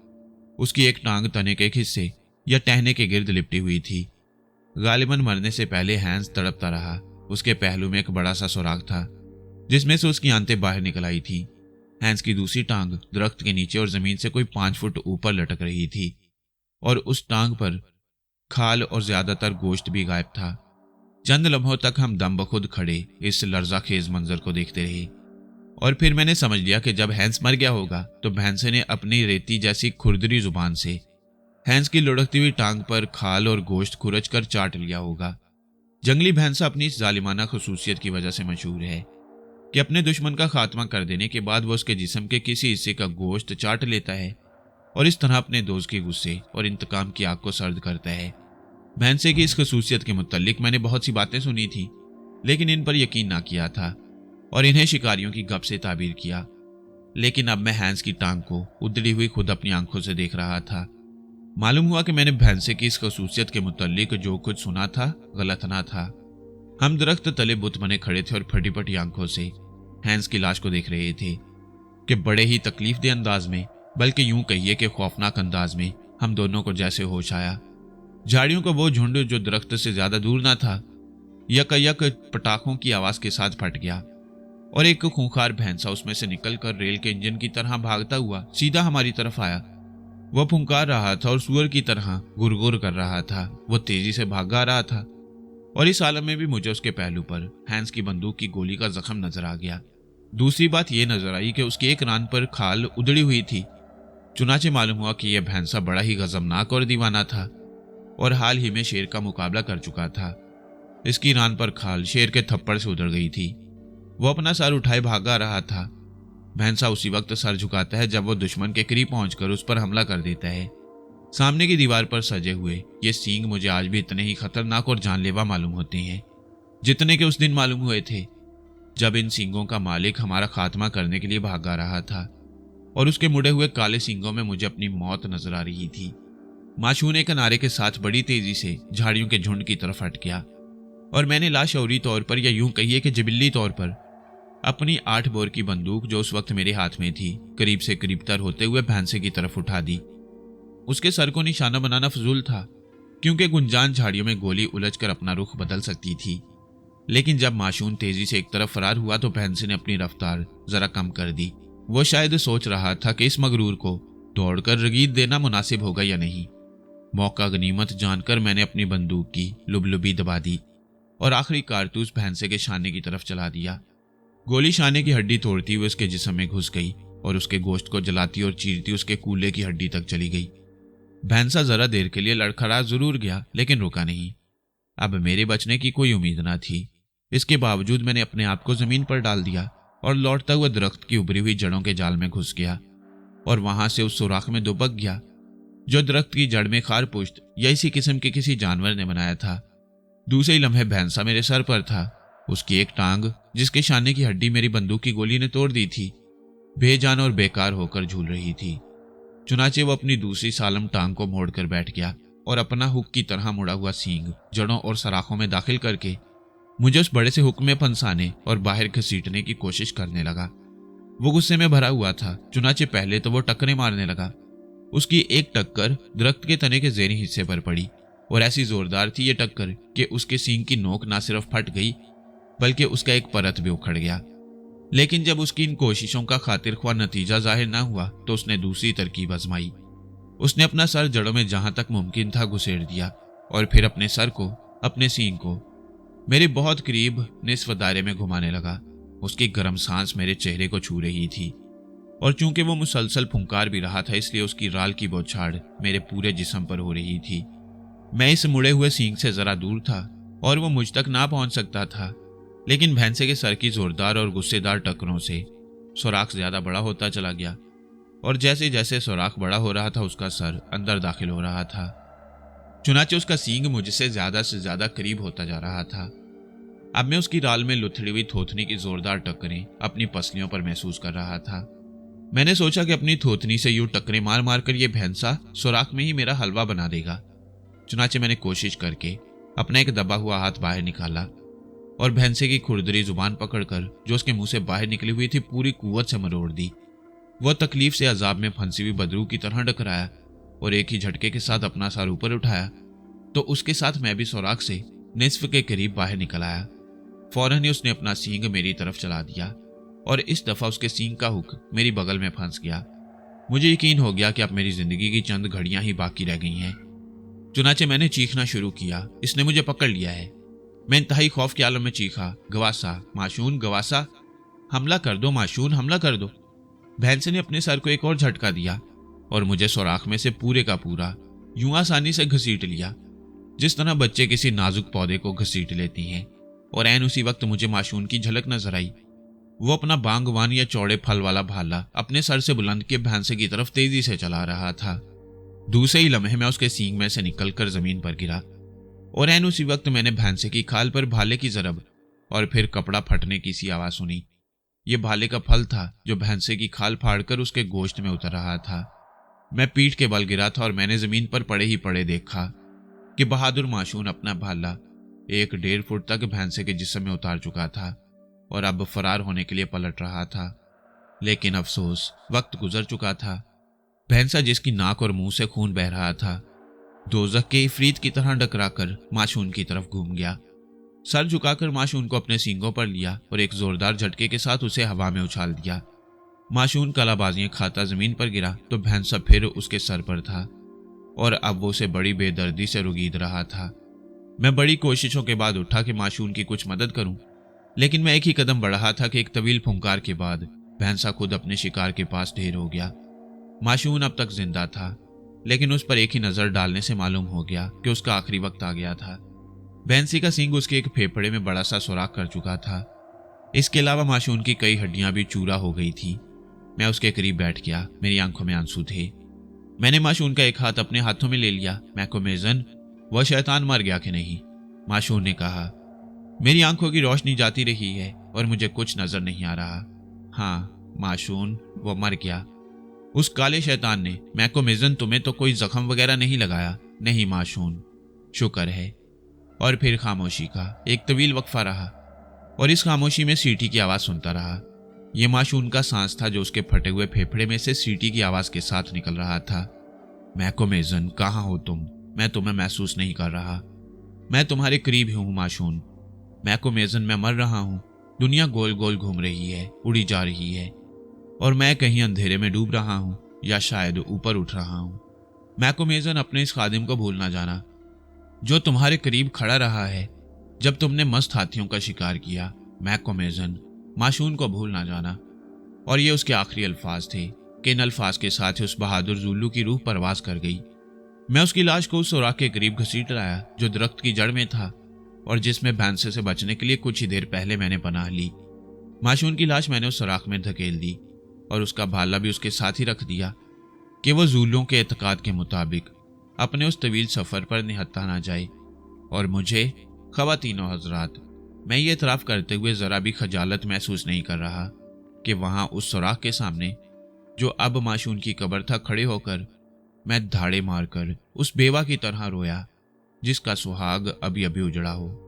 उसकी एक टांग तने के एक हिस्से या टहने के गिर्द लिपटी हुई थी। गालिबन मरने से पहले हैंस तड़पता रहा। उसके पहलू में एक बड़ा सा सुराख था जिसमें से उसकी आंतें बाहर निकल आई थी। हैंस की दूसरी टांग दरख्त के नीचे और जमीन से कोई 5 फुट ऊपर लटक रही थी और उस टांग पर खाल और ज्यादातर गोश्त भी गायब था। चंद लम्हों तक हम दम बखुद खड़े इस लर्जाखेज मंजर को देखते रहे और फिर मैंने समझ लिया कि जब हैंस मर गया होगा तो भैंसे ने अपनी रेती जैसी खुरदरी जुबान से हैंस की लुढ़कती हुई टांग पर खाल और गोश्त खुरच कर चाट लिया होगा। जंगली भैंसा अपनी इस जालिमाना खसूसियत की वजह से मशहूर है कि अपने दुश्मन का खात्मा कर देने के बाद वो उसके जिस्म के किसी हिस्से का गोश्त चाट लेता है और इस तरह अपने दोस्त के गुस्से और इंतकाम की आग को सर्द करता है। भैंसे की इस खसूसियत के मुतालिक मैंने बहुत सी बातें सुनी थी, लेकिन इन पर यकीन ना किया था और इन्हें शिकारियों की गप से ताबीर किया। लेकिन अब मैं हैंस की टांग को उधड़ी हुई खुद अपनी आंखों से देख रहा था। मालूम हुआ कि मैंने भैंसे की इस खसूसियत के मुतालिक जो कुछ सुना था गलत ना था। हम दरख्त तले बुत बने खड़े थे और फटी फटी आंखों से हैंस की लाश को देख रहे थे कि बड़े ही तकलीफ दे अंदाज में, बल्कि यूं कहिए कि खौफनाक अंदाज में हम दोनों को जैसे होश आया। झाड़ियों का वो झुंड जो दरख्त से ज्यादा दूर ना था, यक पटाखों की आवाज के साथ फट गया और एक खूंखार भैंसा उसमें से निकलकर रेल के इंजन की तरह भागता हुआ सीधा हमारी तरफ आया। वह फुंकार रहा था और सुअर की तरह गुरगुर कर रहा था। वह तेजी से भागा रहा था और इस आलम में भी मुझे उसके पहलू पर हैंस की बंदूक की गोली का जख्म नजर आ गया। दूसरी बात यह नजर आई कि उसकी एक रान पर खाल उधड़ी हुई थी। चुनाचे मालूम हुआ कि यह भैंसा बड़ा ही गजबनाक और दीवाना था और हाल ही में शेर का मुकाबला कर चुका था। इसकी रान पर खाल शेर के थप्पड़ से उधड़ गई थी। वो अपना सर उठाए भागा रहा था। भैंसा उसी वक्त सर झुकाता है जब वो दुश्मन के करीब पहुंचकर उस पर हमला कर देता है। सामने की दीवार पर सजे हुए ये सींग मुझे आज भी इतने ही खतरनाक और जानलेवा मालूम होते हैं जितने के उस दिन मालूम हुए थे, जब इन सींगों का मालिक हमारा खात्मा करने के लिए भागा रहा था और उसके मुड़े हुए काले सींगों में मुझे अपनी मौत नजर आ रही थी। माशून एक नारे के साथ बड़ी तेजी से झाड़ियों के झुंड की तरफ हट गया और मैंने लाशौरी तौर पर, या यूं कहिए कि जिबिल्ली तौर पर, अपनी 8 बोर की बंदूक जो उस वक्त मेरे हाथ में थी करीब से करीबतर होते हुए भैंसे की तरफ उठा दी। उसके सर को निशाना बनाना फजूल था क्योंकि गुंजान झाड़ियों में गोली उलझकर अपना रुख बदल सकती थी। लेकिन जब माशून तेजी से एक तरफ फरार हुआ तो भैंसे ने अपनी रफ्तार जरा कम कर दी। वो शायद सोच रहा था कि इस मगरूर को दौड़कर रगीद देना मुनासिब होगा या नहीं। मौका गनीमत जानकर मैंने अपनी बंदूक की लुबलुबी दबा दी और आखिरी कारतूस भैंसे के शाने की तरफ चला दिया। गोली शाने की हड्डी तोड़ती हुई उसके जिस्म में घुस गई और उसके गोश्त को जलाती और चीरती उसके कूल्हे की हड्डी तक चली गई। भैंसा जरा देर के लिए लड़खड़ा जरूर गया लेकिन रुका नहीं। अब मेरे बचने की कोई उम्मीद ना थी। इसके बावजूद मैंने अपने आप को जमीन पर डाल दिया और लौटता हुआ दरख्त की उभरी हुई जड़ों के जाल में घुस गया और वहां से उस सुराख में दुबक गया जो दरख्त की जड़ में खार पुश्त या इसी किस्म के किसी जानवर ने बनाया था। दूसरे लम्हे भैंसा मेरे सर पर था। उसकी एक टांग, जिसके शाने की हड्डी मेरी बंदूक की गोली ने तोड़ दी थी, बेजान और बेकार होकर झूल रही थी। चुनाचे वो अपनी दूसरी सालम टांग को मोड़कर बैठ गया और अपना हुक की तरह मुड़ा हुआ सींग जड़ों और सराखों में दाखिल करके मुझे उस बड़े से हुक में फंसाने और बाहर घसीटने की कोशिश करने लगा। वो गुस्से में भरा हुआ था। चुनाचे पहले तो वो टक्करें मारने लगा। उसकी एक टक्कर दरख्त के तने के ज़ेरी हिस्से पर पड़ी और ऐसी जोरदार थी ये टक्कर कि उसके सींग की नोक ना सिर्फ फट गई बल्कि उसका एक परत भी उखड़ गया। लेकिन जब उसकी इन कोशिशों का खातिर ख्वाह नतीजा जाहिर ना हुआ तो उसने दूसरी तरकीब आजमाई। उसने अपना सर जड़ों में जहां तक मुमकिन था घुसेड़ दिया और फिर अपने सर को, अपने सींग को मेरे बहुत करीब निस्फ दायरे में घुमाने लगा। उसकी गर्म सांस मेरे चेहरे को छू रही थी और चूंकि वो मुसलसल फुंकार भी रहा था इसलिए उसकी राल की बौछार मेरे पूरे जिस्म पर हो रही थी। मैं इस मुड़े हुए सींग से जरा दूर था और वो मुझ तक ना पहुंच सकता था, लेकिन भैंसे के सर की जोरदार और गुस्सेदार टक्करों से सुराख ज्यादा बड़ा होता चला गया और जैसे जैसे सुराख बड़ा हो रहा था उसका सर अंदर दाखिल हो रहा था। चुनाचे उसका सींग मुझसे ज्यादा से ज्यादा करीब होता जा रहा था। अब मैं उसकी राल में लुथड़ी हुई थोथनी की जोरदार टक्करें अपनी पसलियों पर महसूस कर रहा था। मैंने सोचा कि अपनी थोथनी से यूं टक्करें मार मार कर यह भैंसा सुराख में ही मेरा हलवा बना देगा। चुनाचे मैंने कोशिश करके अपना एक दबा हुआ हाथ बाहर निकाला और भैंसे की खुरदरी जुबान पकड़कर जो उसके मुंह से बाहर निकली हुई थी पूरी कुव्वत से मरोड़ दी। वह तकलीफ से अजाब में फंसी हुई बदरू की तरह डकराया और एक ही झटके के साथ अपना सर ऊपर उठाया तो उसके साथ मैं भी सुराख से निस्फ के करीब बाहर निकल आया। फौरन ही उसने अपना सींग मेरी तरफ चला दिया और इस दफा उसके सींग का हुक मेरी बगल में फंस गया। मुझे यकीन हो गया कि अब मेरी जिंदगी की चंद घड़ियां ही बाकी रह गई हैं। चुनाचे मैंने चीखना शुरू किया, इसने मुझे पकड़ लिया है। मैं इंतहाई खौफ के आलम में चीखा, गवासा माशून गवासा, हमला कर दो माशून, हमला कर दो। भैंसे ने अपने सर को एक और झटका दिया और मुझे सुराख में से पूरे का पूरा यूं आसानी से घसीट लिया जिस तरह बच्चे किसी नाजुक पौधे को घसीट लेती हैं। और ऐन उसी वक्त मुझे माशून की झलक नजर आई। वो अपना बांगवान या चौड़े फल वाला भाला अपने सर से बुलंद किए भैंसे की तरफ तेजी से चला रहा था। दूसरे ही लम्हे में उसके सींग में से निकलकर जमीन पर गिरा और ऐन उसी वक्त मैंने भैंसे की खाल पर भाले की जरब और फिर कपड़ा फटने की सी आवाज सुनी। ये भाले का फल था जो भैंसे की खाल फाड़कर उसके गोश्त में उतर रहा था। मैं पीठ के बल गिरा था और मैंने जमीन पर पड़े ही पड़े देखा कि बहादुर माशून अपना भाला 1-1.5 फुट तक भैंसे के जिस्म में उतार चुका था और अब फरार होने के लिए पलट रहा था। लेकिन अफसोस, वक्त गुजर चुका था। भैंसा जिसकी नाक और मुंह से खून बह रहा था, दोजख के इफरीत की तरह डकराकर माशून की तरफ घूम गया। सर झुकाकर माशून को अपने सींगों पर लिया और एक जोरदार झटके के साथ उसे हवा में उछाल दिया। माशून कलाबाजियां खाता जमीन पर गिरा तो भैंसा फिर उसके सर पर था और अब वो उसे बड़ी बेदर्दी से रुगीद रहा था। मैं बड़ी कोशिशों के बाद उठा कि माशून की कुछ मदद करूं, लेकिन मैं एक ही कदम बढ़ा था कि एक तवील फुंकार के बाद भैंसा खुद अपने शिकार के पास ढेर हो गया। माशून अब तक जिंदा था, लेकिन उस पर एक ही नजर डालने से मालूम हो गया कि उसका आखिरी वक्त आ गया था। भैंसी का सींग उसके एक फेफड़े में बड़ा सा सुराख कर चुका था। इसके अलावा माशून की कई हड्डियां भी चूरा हो गई थी। मैं उसके करीब बैठ गया, मेरी आंखों में आंसू थे। मैंने माशून का एक हाथ अपने हाथों में ले लिया। मैकोमेजन, वह शैतान मर गया कि नहीं? माशून ने कहा। मेरी आंखों की रोशनी जाती रही है और मुझे कुछ नजर नहीं आ रहा। हाँ माशून, वो मर गया। उस काले शैतान ने। मैकोमेजन, तुम्हें तो कोई जख्म वगैरह नहीं लगाया? नहीं माशून, शुक्र है। और फिर खामोशी का एक तवील वक्फा रहा और इस खामोशी में सीटी की आवाज सुनता रहा। यह माशून का सांस था जो उसके फटे हुए फेफड़े में से सीटी की आवाज के साथ निकल रहा था। मैकोमेजन, कहाँ हो तुम? मैं तुम्हें महसूस नहीं कर रहा। मैं तुम्हारे करीब ही हूं माशून। मैकोमेजन, मैं मर रहा हूं। दुनिया गोल गोल घूम रही है, उड़ी जा रही है और मैं कहीं अंधेरे में डूब रहा हूं या शायद ऊपर उठ रहा हूं। मैकोमेजन, अपने इस खादिम को भूल ना जाना जो तुम्हारे करीब खड़ा रहा है जब तुमने मस्त हाथियों का शिकार किया। मैकोमेजन, माशून को भूल ना जाना। और ये उसके आखिरी अल्फाज थे कि इन अल्फाज के साथ ही उस बहादुर जुल्लू की रूह परवाज कर गई। मैं उसकी लाश को उस सुराख के करीब घसीट लाया जो दरख्त की जड़ में था और जिसमें भैंसे से बचने के लिए कुछ ही देर पहले मैंने पनाह ली। माशून की लाश मैंने उस सुराख में धकेल दी और उसका भाला भी उसके साथ ही रख दिया कि वह जुल्लुओं के एतकाद के मुताबिक अपने उस तवील सफर पर निहत्था ना जाए। और मुझे, ख़वातीनो हजरात, मैं ये इतराफ़ करते हुए ज़रा भी खजालत महसूस नहीं कर रहा कि वहाँ उस सुराख के सामने जो अब माशून की कब्र था खड़े होकर मैं धाड़े मारकर उस बेवा की तरह रोया जिसका सुहाग अभी अभी उजड़ा हो।